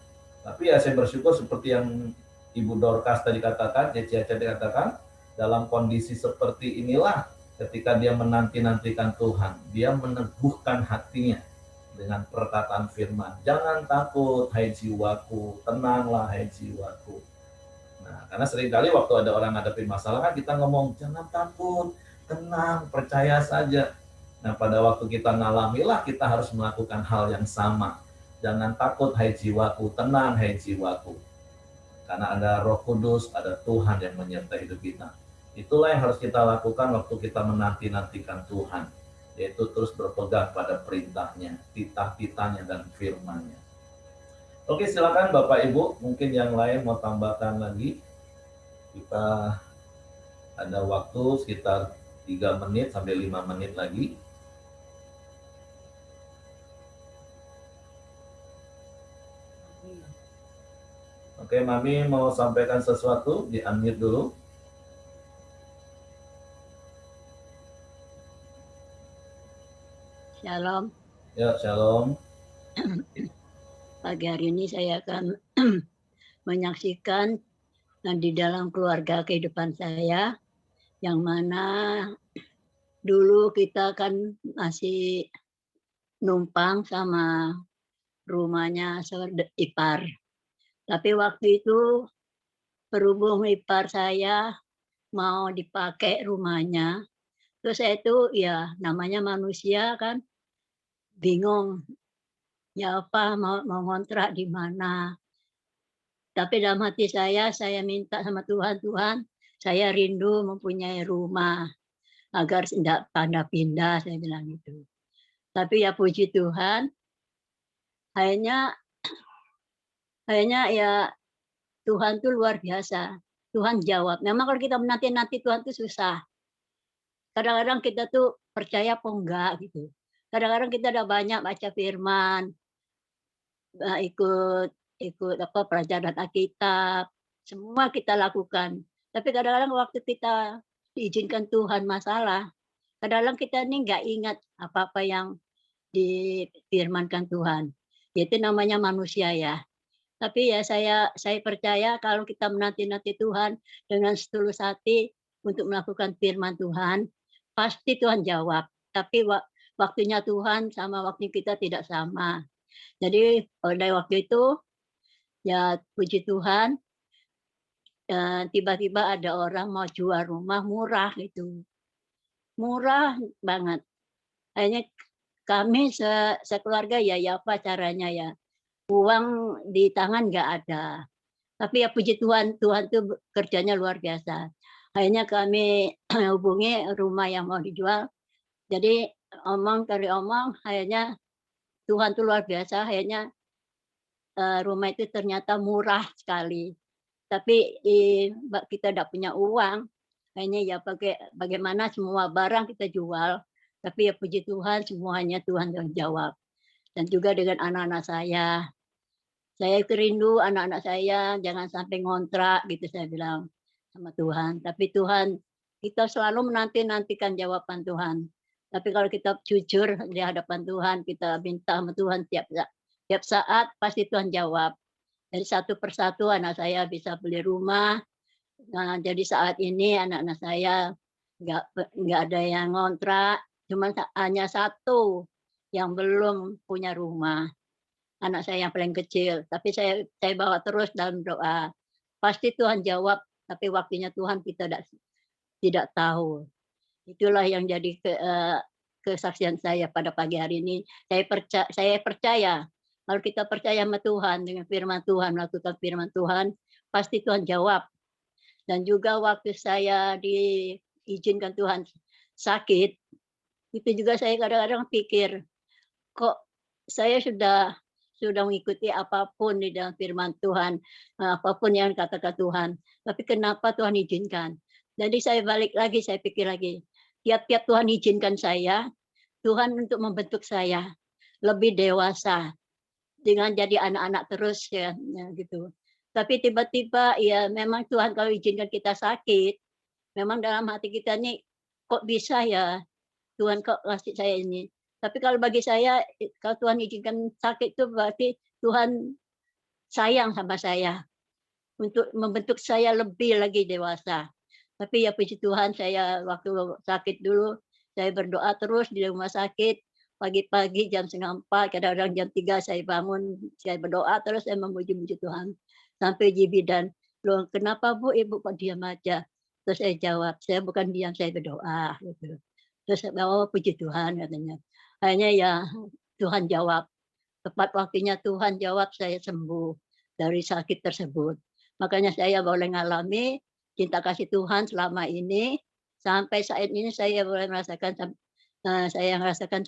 Tapi ya saya bersyukur seperti yang Ibu Dorcas tadi katakan, Ceci tadi katakan, dalam kondisi seperti inilah ketika dia menanti-nantikan Tuhan, dia meneguhkan hatinya dengan perkataan firman. Jangan takut, hai jiwaku, tenanglah hai jiwaku. Nah, karena seringkali waktu ada orang ngadepin masalah kan kita ngomong, jangan takut, tenang, percaya saja. Nah, pada waktu kita ngalamilah, kita harus melakukan hal yang sama. Jangan takut, hai jiwaku, tenang, hai jiwaku. Karena ada Roh Kudus, ada Tuhan yang menyertai hidup kita. Itulah yang harus kita lakukan waktu kita menanti-nantikan Tuhan, yaitu terus berpegang pada perintahnya, titah-titahnya, dan firman-Nya. Oke, silakan Bapak Ibu, mungkin yang lain mau tambahkan lagi. Kita ada waktu sekitar 3 menit sampai 5 menit lagi. Oke, Mami mau sampaikan sesuatu, di-unmute dulu. Shalom. Ya, shalom. Pagi hari ini saya akan menyaksikan di dalam keluarga kehidupan saya, yang mana dulu kita kan masih numpang sama rumahnya ipar. Tapi waktu itu berhubung ipar saya mau dipakai rumahnya, terus saya itu ya namanya manusia kan bingung, ya apa mau ngontrak di mana. Tapi dalam hati saya minta sama Tuhan, Tuhan, saya rindu mempunyai rumah agar tidak pindah-pindah, saya bilang gitu. Tapi ya puji Tuhan, akhirnya ya Tuhan tuh luar biasa. Tuhan jawab. Memang kalau kita menanti-nanti Tuhan tuh susah. Kadang-kadang kita tuh percaya apa enggak gitu. Kadang-kadang kita udah banyak baca firman, ikut apa pelajaran Alkitab, semua kita lakukan. Tapi kadang-kadang waktu kita diizinkan Tuhan masalah, kadang-kadang kita ini nggak ingat apa-apa yang difirmankan Tuhan. Itu namanya manusia ya. Tapi ya saya percaya kalau kita menanti-nanti Tuhan dengan setulus hati untuk melakukan firman Tuhan, pasti Tuhan jawab. Tapi waktunya Tuhan sama waktu kita tidak sama. Jadi pada waktu itu ya puji Tuhan, tiba-tiba ada orang mau jual rumah murah gitu. Murah banget. Akhirnya kami sekeluarga ya apa caranya ya. Uang di tangan nggak ada. Tapi ya puji Tuhan, Tuhan tuh kerjanya luar biasa. Akhirnya kami hubungi rumah yang mau dijual. Jadi omong kali omong, akhirnya Tuhan tuh luar biasa. Akhirnya rumah itu ternyata murah sekali. Tapi kita tidak punya uang. Akhirnya ya bagaimana semua barang kita jual. Tapi ya puji Tuhan, semuanya Tuhan yang jawab. Dan juga dengan anak-anak saya. Saya rindu anak-anak saya jangan sampai ngontrak gitu saya bilang sama Tuhan. Tapi Tuhan, kita selalu menanti-nantikan jawaban Tuhan. Tapi kalau kita jujur di hadapan Tuhan, kita minta sama Tuhan tiap saat pasti Tuhan jawab. Jadi satu persatu anak saya bisa beli rumah. Nah, jadi saat ini anak-anak saya nggak ada yang ngontrak, cuma hanya satu yang belum punya rumah. Anak saya yang paling kecil, tapi saya bawa terus dalam doa. Pasti Tuhan jawab, tapi waktunya Tuhan kita tidak tahu. Itulah yang jadi kesaksian saya pada pagi hari ini. Saya percaya kalau kita percaya sama Tuhan dengan firman Tuhan, melakukan firman Tuhan, pasti Tuhan jawab. Dan juga waktu saya diizinkan Tuhan sakit, itu juga saya kadang-kadang pikir, kok saya sudah mengikuti apapun di dalam firman Tuhan, apapun yang katakan Tuhan. Tapi kenapa Tuhan izinkan? Jadi saya balik lagi, saya pikir lagi. Tiap-tiap Tuhan izinkan saya, Tuhan untuk membentuk saya lebih dewasa dengan jadi anak-anak terus ya gitu. Tapi tiba-tiba ya memang Tuhan kalau izinkan kita sakit, memang dalam hati kita nih kok bisa ya Tuhan kok kasih saya ini. Tapi kalau bagi saya, kalau Tuhan izinkan sakit itu berarti Tuhan sayang sama saya untuk membentuk saya lebih lagi dewasa. Tapi ya puji Tuhan, saya waktu sakit dulu, saya berdoa terus di rumah sakit. Pagi-pagi jam 3:30, kadang-kadang jam 3 saya bangun, saya berdoa terus, saya memuji-muji Tuhan. Sampai bidan, loh kenapa Bu, Ibu kok diam aja? Terus saya jawab, saya bukan diam, saya berdoa. Gitu. Terus oh puji Tuhan katanya. Akhirnya ya Tuhan jawab. Tepat waktunya Tuhan jawab, saya sembuh dari sakit tersebut. Makanya saya boleh ngalami cinta kasih Tuhan selama ini, sampai saat ini saya boleh merasakan saya merasakan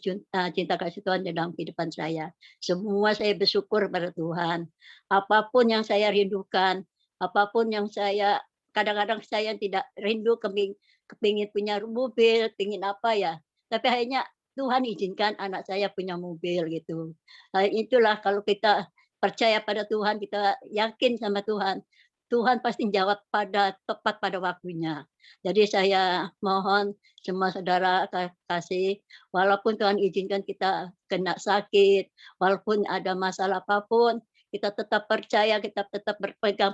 cinta kasih Tuhan di dalam kehidupan saya. Semua saya bersyukur pada Tuhan. Apapun yang saya rindukan, apapun yang saya kadang-kadang saya tidak rindu kepingin punya mobil, pingin apa ya, tapi akhirnya Tuhan izinkan anak saya punya mobil gitu. Itulah kalau kita percaya pada Tuhan, kita yakin sama Tuhan, Tuhan pasti jawab tepat pada waktunya. Jadi saya mohon semua saudara kasih, walaupun Tuhan izinkan kita kena sakit, walaupun ada masalah apapun, kita tetap percaya, kita tetap berpegang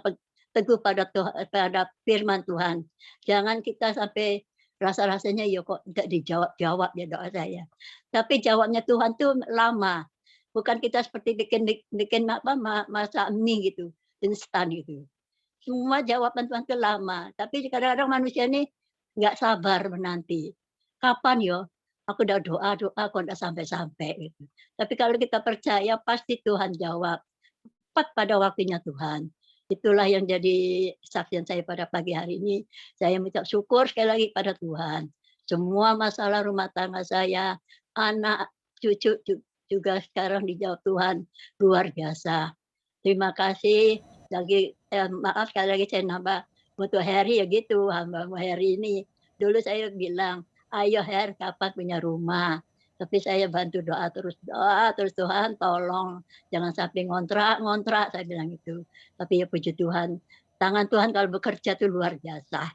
teguh pada pada firman Tuhan. Jangan kita sampai rasa-rasanya ya kok tidak dijawab-jawab ya doa saya. Tapi jawabnya Tuhan tuh lama. Bukan kita seperti bikin masak mie gitu, instan gitu. Semua jawaban Tuhan itu lama, tapi kadang-kadang manusia ini nggak sabar menanti. Kapan yo? Aku udah doa kok nggak sampai-sampai gitu. Tapi kalau kita percaya pasti Tuhan jawab. Tepat pada waktunya Tuhan. Itulah yang jadi kesaksian saya pada pagi hari ini. Saya mengucap syukur sekali lagi pada Tuhan. Semua masalah rumah tangga saya, anak, cucu juga sekarang dijawab Tuhan luar biasa. Terima kasih. Maaf sekali lagi saya nambah untuk Heri ya gitu, hamba Heri ini. Dulu saya bilang, ayo Her kapan punya rumah. Tapi saya bantu doa terus Tuhan tolong jangan sampai ngontrak saya bilang itu. Tapi ya puji Tuhan, tangan Tuhan kalau bekerja itu luar biasa.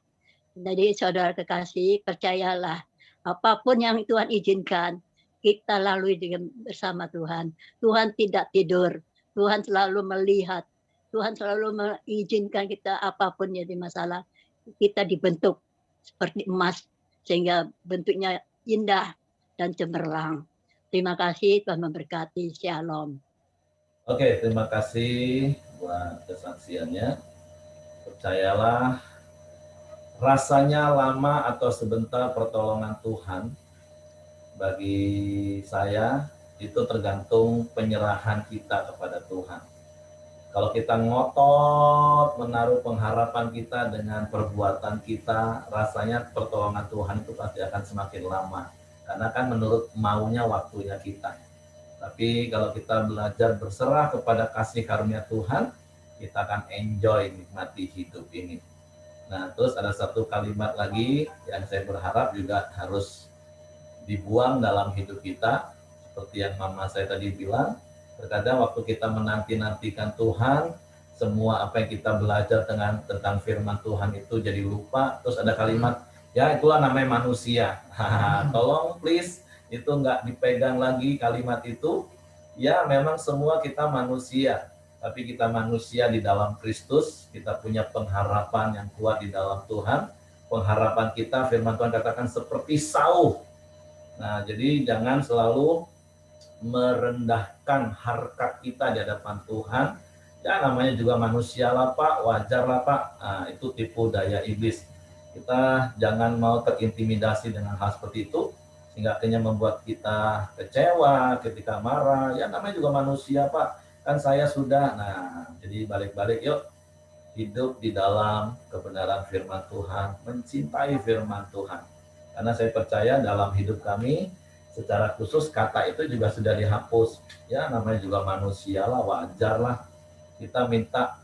Jadi saudara kekasih, percayalah apapun yang Tuhan izinkan, kita lalui dengan bersama Tuhan. Tuhan tidak tidur, Tuhan selalu melihat, Tuhan selalu mengizinkan kita apapun jadi masalah, kita dibentuk seperti emas sehingga bentuknya indah dan cemerlang. Terima kasih, Tuhan memberkati. Shalom. Oke, terima kasih buat kesaksiannya. Percayalah, rasanya lama atau sebentar pertolongan Tuhan bagi saya itu tergantung penyerahan kita kepada Tuhan. Kalau kita ngotot menaruh pengharapan kita dengan perbuatan kita, rasanya pertolongan Tuhan itu pasti akan semakin lama. Karena kan menurut maunya waktunya kita. Tapi kalau kita belajar berserah kepada kasih karunia Tuhan, kita akan enjoy nikmati hidup ini. Nah, terus ada satu kalimat lagi yang saya berharap juga harus dibuang dalam hidup kita. Seperti yang mama saya tadi bilang, terkadang waktu kita menanti-nantikan Tuhan, semua apa yang kita belajar tentang firman Tuhan itu jadi lupa. Terus ada kalimat, ya itulah namanya manusia. Tolong please, itu nggak dipegang lagi kalimat itu. Ya memang semua kita manusia, tapi kita manusia di dalam Kristus, kita punya pengharapan yang kuat di dalam Tuhan. Pengharapan kita, firman Tuhan katakan seperti sauh. Nah, jadi jangan selalu merendahkan harkat kita di hadapan Tuhan. Ya namanya juga manusia lah Pak, wajar lah Pak. Nah, itu tipu daya iblis. Kita jangan mau terintimidasi dengan hal seperti itu, sehingga akhirnya membuat kita kecewa ketika marah. Ya namanya juga manusia Pak, kan saya sudah. Nah, jadi balik-balik yuk, hidup di dalam kebenaran firman Tuhan, mencintai firman Tuhan. Karena saya percaya dalam hidup kami, secara khusus kata itu juga sudah dihapus. Ya namanya juga manusia lah, wajar lah. Kita minta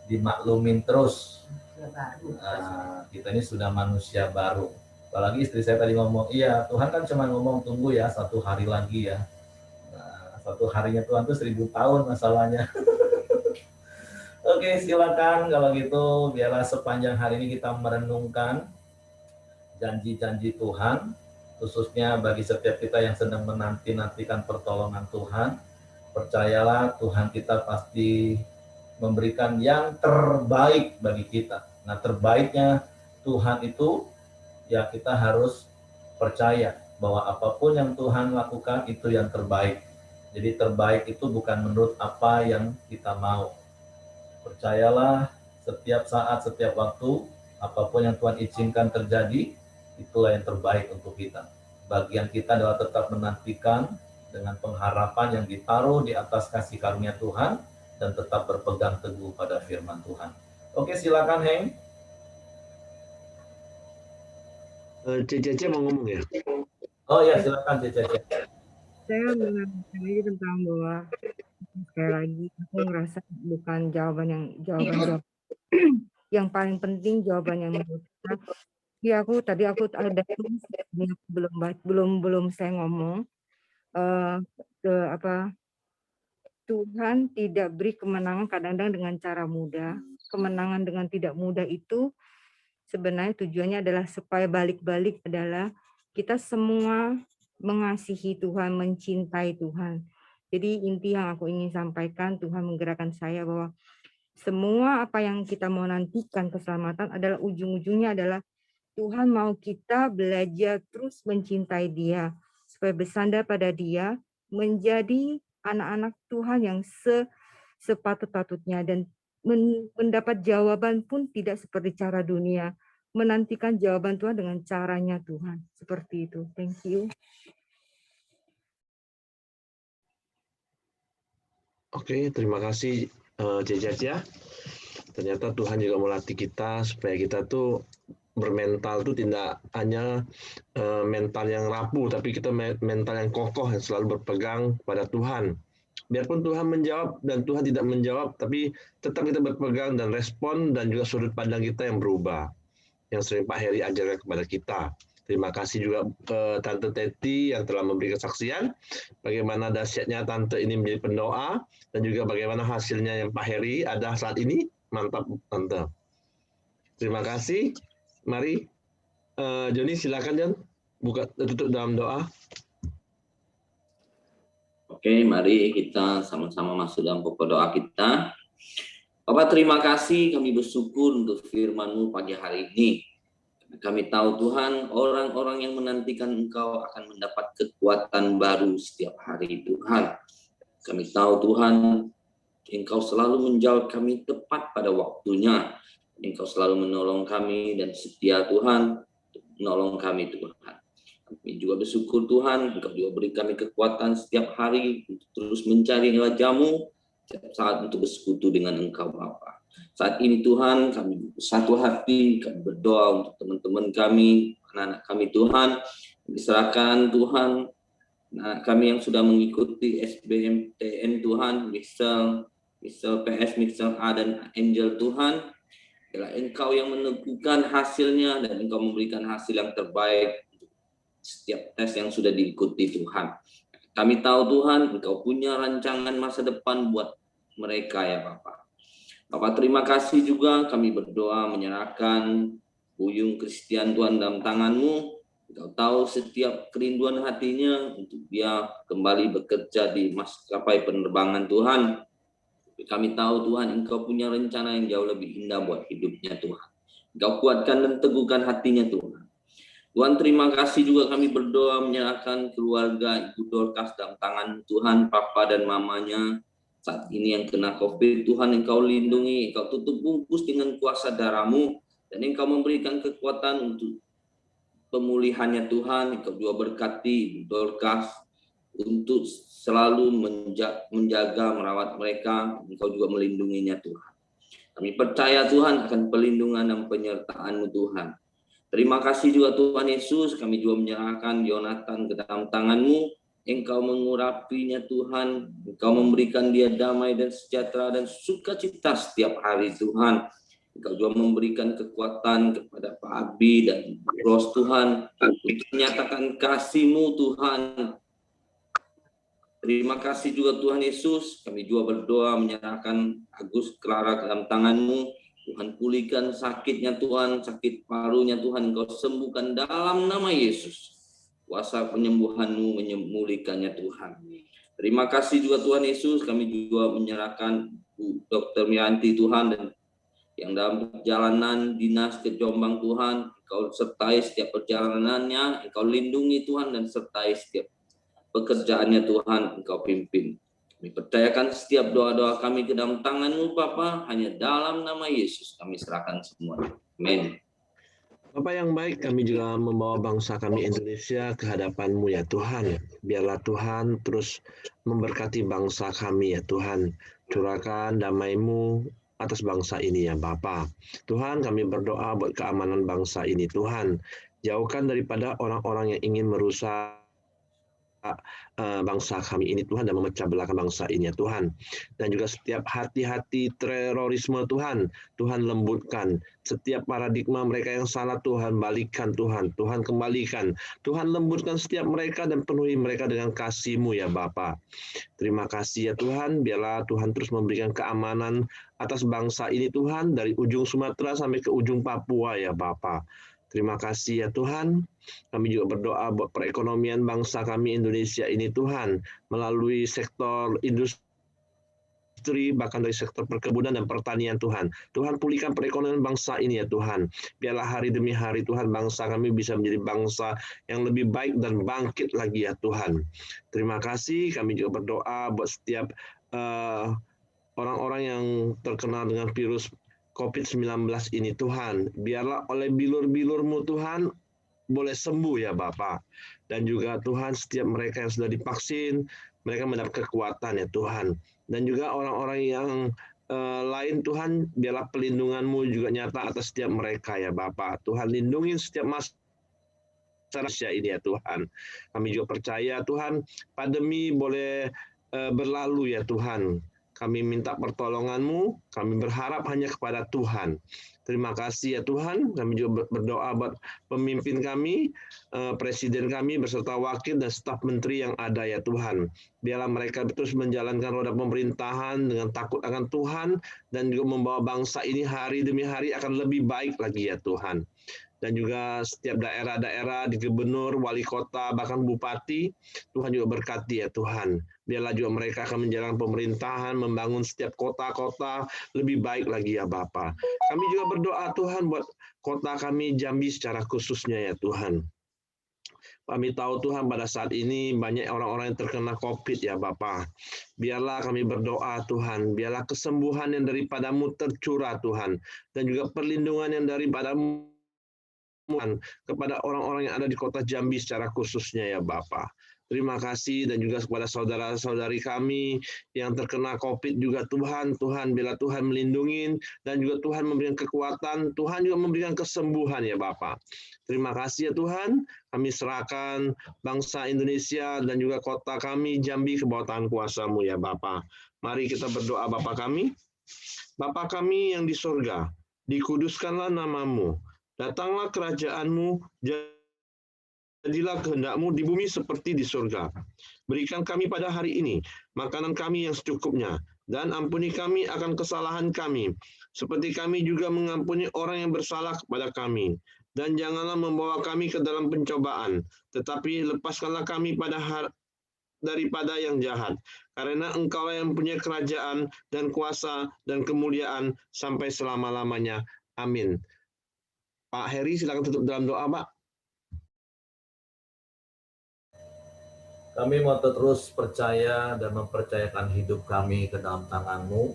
dimaklumin terus. Nah, kita ini sudah manusia baru. Apalagi istri saya tadi ngomong, iya Tuhan kan cuma ngomong tunggu ya 1 hari lagi ya. Nah, 1 harinya Tuhan tuh 1000 tahun masalahnya. Oke, silakan kalau gitu biarlah sepanjang hari ini kita merenungkan janji-janji Tuhan, khususnya bagi setiap kita yang sedang menanti-nantikan pertolongan Tuhan. Percayalah Tuhan kita pasti memberikan yang terbaik bagi kita. Nah, terbaiknya Tuhan itu ya kita harus percaya bahwa apapun yang Tuhan lakukan itu yang terbaik. Jadi terbaik itu bukan menurut apa yang kita mau. Percayalah setiap saat, setiap waktu, apapun yang Tuhan izinkan terjadi, itulah yang terbaik untuk kita. Bagian kita adalah tetap menantikan dengan pengharapan yang ditaruh di atas kasih karunia Tuhan, dan tetap berpegang teguh pada firman Tuhan. Oke, silakan Heng. Cece mau ngomong ya? Oh ya, silakan Cece. Saya menambahkan lagi tentang bahwa sekali lagi aku ngerasa bukan jawaban yang paling penting, jawaban yang menurut saya. Ya, tadi aku ada belum saya ngomong Tuhan tidak beri kemenangan kadang-kadang dengan cara mudah. Kemenangan dengan tidak mudah itu sebenarnya tujuannya adalah supaya balik-balik adalah kita semua mengasihi Tuhan, mencintai Tuhan. Jadi inti yang aku ingin sampaikan, Tuhan menggerakkan saya bahwa semua apa yang kita mau nantikan keselamatan adalah ujung-ujungnya adalah Tuhan mau kita belajar terus mencintai Dia, supaya bersandar pada Dia, menjadi anak-anak Tuhan yang sepatut-patutnya, dan mendapat jawaban pun tidak seperti cara dunia, menantikan jawaban Tuhan dengan caranya Tuhan. Seperti itu. Thank you. Oke, terima kasih Caca. Ternyata Tuhan juga melatih kita supaya kita tuh bermental tuh tidak hanya mental yang rapuh, tapi kita mental yang kokoh, yang selalu berpegang pada Tuhan. Biarpun Tuhan menjawab dan Tuhan tidak menjawab, tapi tetap kita berpegang dan respon, dan juga sudut pandang kita yang berubah. Yang sering Pak Heri ajarkan kepada kita. Terima kasih juga ke Tante Teti yang telah memberi kesaksian bagaimana dahsyatnya Tante ini menjadi pendoa, dan juga bagaimana hasilnya yang Pak Heri ada saat ini. Mantap Tante. Terima kasih. Mari Joni, silakan Jon, tutup dalam doa. Oke, mari kita sama-sama masuk dalam pokok doa kita. Bapak, terima kasih, kami bersyukur untuk firman-Mu pagi hari ini. Kami tahu Tuhan, orang-orang yang menantikan Engkau akan mendapat kekuatan baru setiap hari Tuhan. Kami tahu Tuhan, Engkau selalu menjawab kami tepat pada waktunya. Engkau selalu menolong kami dan setia Tuhan, menolong kami Tuhan. Kami juga bersyukur Tuhan, Engkau juga beri kami kekuatan setiap hari untuk terus mencari wajah-Mu, setiap saat untuk bersekutu dengan Engkau Bapa. Saat ini Tuhan, kami satu hati, kami berdoa untuk teman-teman kami, anak-anak kami Tuhan, diserahkan Tuhan, anak kami yang sudah mengikuti SBMTN Tuhan, Mixel PS, Mixel A, dan Angel Tuhan. Ialah Engkau yang menentukan hasilnya dan Engkau memberikan hasil yang terbaik untuk setiap tes yang sudah diikuti Tuhan. Kami tahu Tuhan, Engkau punya rancangan masa depan buat mereka ya Bapak. Bapak, terima kasih juga kami berdoa menyerahkan Buyung Kristian Tuhan dalam tangan-Mu. Engkau tahu setiap kerinduan hatinya untuk dia kembali bekerja di maskapai penerbangan Tuhan. Kami tahu Tuhan, Engkau punya rencana yang jauh lebih indah buat hidupnya Tuhan. Engkau kuatkan dan teguhkan hatinya Tuhan. Tuhan, terima kasih juga kami berdoa menyerahkan keluarga Ibu Dorcas dalam tangan Tuhan, Papa dan Mamanya. Saat ini yang kena COVID, Tuhan Engkau lindungi, Engkau tutup bungkus dengan kuasa darah-Mu, dan Engkau memberikan kekuatan untuk pemulihannya Tuhan. Engkau juga berkati Ibu Dorcas untuk selalu menjaga, merawat mereka. Engkau juga melindunginya Tuhan. Kami percaya Tuhan akan pelindungan dan penyertaan-Mu Tuhan. Terima kasih juga Tuhan Yesus, kami juga menyerahkan Yonatan ke dalam tangan-Mu. Engkau mengurapinya Tuhan, Engkau memberikan dia damai dan sejahtera dan sukacita setiap hari Tuhan. Engkau juga memberikan kekuatan kepada Pak Abi dan Ros Tuhan untuk menyatakan kasih-Mu Tuhan. Terima kasih juga Tuhan Yesus, kami juga berdoa menyerahkan Agus Clara ke dalam tangan-Mu. Tuhan pulihkan sakitnya Tuhan, sakit parunya Tuhan, Engkau sembuhkan dalam nama Yesus. Kuasa penyembuhan-Mu memulihkannya Tuhan. Terima kasih juga Tuhan Yesus, kami juga menyerahkan Dr. Mianti Tuhan, dan yang dalam perjalanan dinas ke Jombang Tuhan, Engkau sertai setiap perjalanannya, Engkau lindungi Tuhan dan sertai setiap pekerjaannya Tuhan, Engkau pimpin. Kami percayakan setiap doa-doa kami ke dalam tangan-Mu Bapa, hanya dalam nama Yesus kami serahkan semua. Amin. Bapak yang baik, kami juga membawa bangsa kami Indonesia ke hadapan-Mu ya Tuhan. Biarlah Tuhan terus memberkati bangsa kami ya Tuhan. Curahkan damai-Mu atas bangsa ini ya Bapa. Tuhan, kami berdoa buat keamanan bangsa ini Tuhan. Jauhkan daripada orang-orang yang ingin merusak bangsa kami ini Tuhan dan memecah belahkan bangsa ini ya Tuhan. Dan juga setiap hati-hati terorisme Tuhan, Tuhan lembutkan. Setiap paradigma mereka yang salah Tuhan balikan Tuhan, Tuhan kembalikan. Tuhan lembutkan setiap mereka dan penuhi mereka dengan kasih-Mu ya Bapa. Terima kasih ya Tuhan, biarlah Tuhan terus memberikan keamanan atas bangsa ini Tuhan, dari ujung Sumatera sampai ke ujung Papua ya Bapa. Terima kasih ya Tuhan. Kami juga berdoa buat perekonomian bangsa kami Indonesia ini Tuhan, melalui sektor industri, bahkan dari sektor perkebunan dan pertanian Tuhan. Tuhan pulihkan perekonomian bangsa ini ya Tuhan. Biarlah hari demi hari Tuhan bangsa kami bisa menjadi bangsa yang lebih baik dan bangkit lagi ya Tuhan. Terima kasih. Kami juga berdoa buat setiap orang-orang yang terkena dengan virus COVID-19 ini Tuhan. Biarlah oleh bilur-bilur-Mu Tuhan boleh sembuh ya Bapa. Dan juga Tuhan setiap mereka yang sudah divaksin, mereka mendapat kekuatan ya Tuhan. Dan juga orang-orang yang lain Tuhan, biarlah pelindungan-Mu juga nyata atas setiap mereka ya Bapa. Tuhan lindungi setiap masyarakat ini ya Tuhan. Kami juga percaya Tuhan, pandemi boleh berlalu ya Tuhan. Kami minta pertolongan-Mu, kami berharap hanya kepada Tuhan. Terima kasih ya Tuhan, kami juga berdoa buat pemimpin kami, presiden kami beserta wakil dan staf menteri yang ada ya Tuhan. Biarlah mereka terus menjalankan roda pemerintahan dengan takut akan Tuhan, dan juga membawa bangsa ini hari demi hari akan lebih baik lagi ya Tuhan. Dan juga setiap daerah-daerah di gubernur, wali kota, bahkan bupati, Tuhan juga berkati ya Tuhan. Biarlah juga mereka akan menjalankan pemerintahan, membangun setiap kota-kota lebih baik lagi ya Bapa. Kami juga berdoa Tuhan buat kota kami Jambi secara khususnya ya Tuhan. Kami tahu Tuhan pada saat ini banyak orang-orang yang terkena COVID ya Bapa. Biarlah kami berdoa Tuhan, biarlah kesembuhan yang daripada-Mu tercurah Tuhan. Dan juga perlindungan yang daripada-Mu kepada orang-orang yang ada di kota Jambi secara khususnya ya Bapa. Terima kasih, dan juga kepada saudara-saudari kami yang terkena COVID juga Tuhan. Tuhan, bila Tuhan melindungi dan juga Tuhan memberikan kekuatan, Tuhan juga memberikan kesembuhan ya Bapa. Terima kasih ya Tuhan, kami serahkan bangsa Indonesia dan juga kota kami Jambi ke bawah tangan kuasa-Mu ya Bapa. Mari kita berdoa Bapa kami. Bapa kami yang di surga, dikuduskanlah nama-Mu. Datanglah kerajaan-Mu, jadilah kehendak-Mu di bumi seperti di surga. Berikan kami pada hari ini makanan kami yang secukupnya, dan ampuni kami akan kesalahan kami, seperti kami juga mengampuni orang yang bersalah kepada kami. Dan janganlah membawa kami ke dalam pencobaan, tetapi lepaskanlah kami daripada yang jahat. Karena Engkau yang punya kerajaan dan kuasa dan kemuliaan sampai selama-lamanya. Amin. Pak Heri, silakan tutup dalam doa, Pak. Kami mau terus percaya dan mempercayakan hidup kami ke dalam tangan-Mu,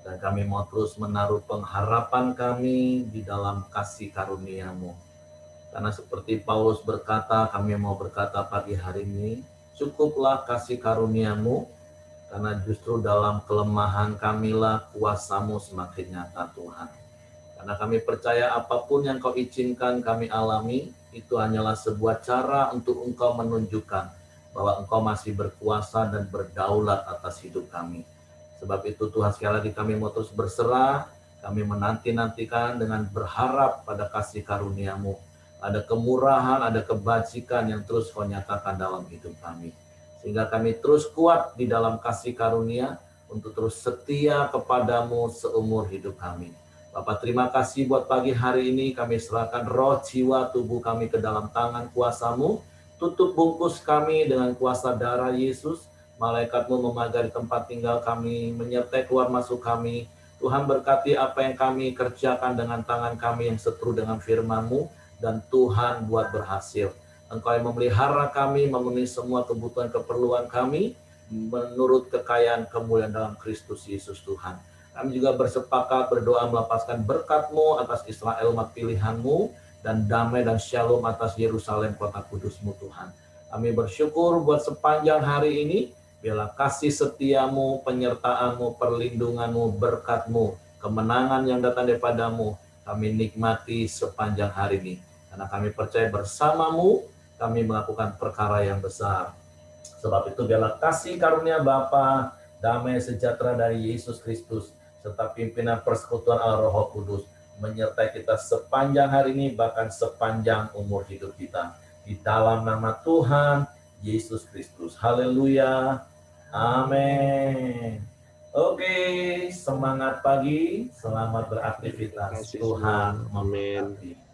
dan kami mau terus menaruh pengharapan kami di dalam kasih karunia-Mu. Karena seperti Paulus berkata, kami mau berkata pagi hari ini, cukuplah kasih karunia-Mu, karena justru dalam kelemahan kamilah kuasa-Mu semakin nyata Tuhan. Karena kami percaya apapun yang Kau izinkan kami alami, itu hanyalah sebuah cara untuk Engkau menunjukkan bahwa Engkau masih berkuasa dan berdaulat atas hidup kami. Sebab itu Tuhan, sekali lagi kami mau terus berserah, kami menanti-nantikan dengan berharap pada kasih karunia-Mu. Ada kemurahan, ada kebajikan yang terus Kau nyatakan dalam hidup kami. Sehingga kami terus kuat di dalam kasih karunia untuk terus setia kepada-Mu seumur hidup kami. Bapak, terima kasih buat pagi hari ini. Kami serahkan roh, jiwa, tubuh kami ke dalam tangan kuasa-Mu. Tutup bungkus kami dengan kuasa darah Yesus. Malaikat-Mu memagari tempat tinggal kami, menyertai keluar masuk kami. Tuhan berkati apa yang kami kerjakan dengan tangan kami yang seteru dengan firman-Mu. Dan Tuhan buat berhasil. Engkau yang memelihara kami, memenuhi semua kebutuhan keperluan kami, menurut kekayaan kemuliaan dalam Kristus Yesus Tuhan. Kami juga bersepakat berdoa melepaskan berkat-Mu atas Israel umat pilihan-Mu, dan damai dan shalom atas Yerusalem kota kudus-Mu Tuhan. Kami bersyukur buat sepanjang hari ini, Biarlah kasih setiamu, penyertaanmu, perlindunganmu, berkatmu, kemenangan yang datang daripadamu, kami nikmati sepanjang hari ini. Karena kami percaya bersamamu, kami melakukan perkara yang besar. Sebab itu biarlah kasih karunia Bapa, damai sejahtera dari Yesus Kristus, serta pimpinan persekutuan Allah Roh Kudus, menyertai kita sepanjang hari ini, bahkan sepanjang umur hidup kita. Di dalam nama Tuhan Yesus Kristus. Haleluya. Amin. Oke, semangat pagi, selamat beraktivitas. Terima kasih Tuhan semua. Amin. memberkati.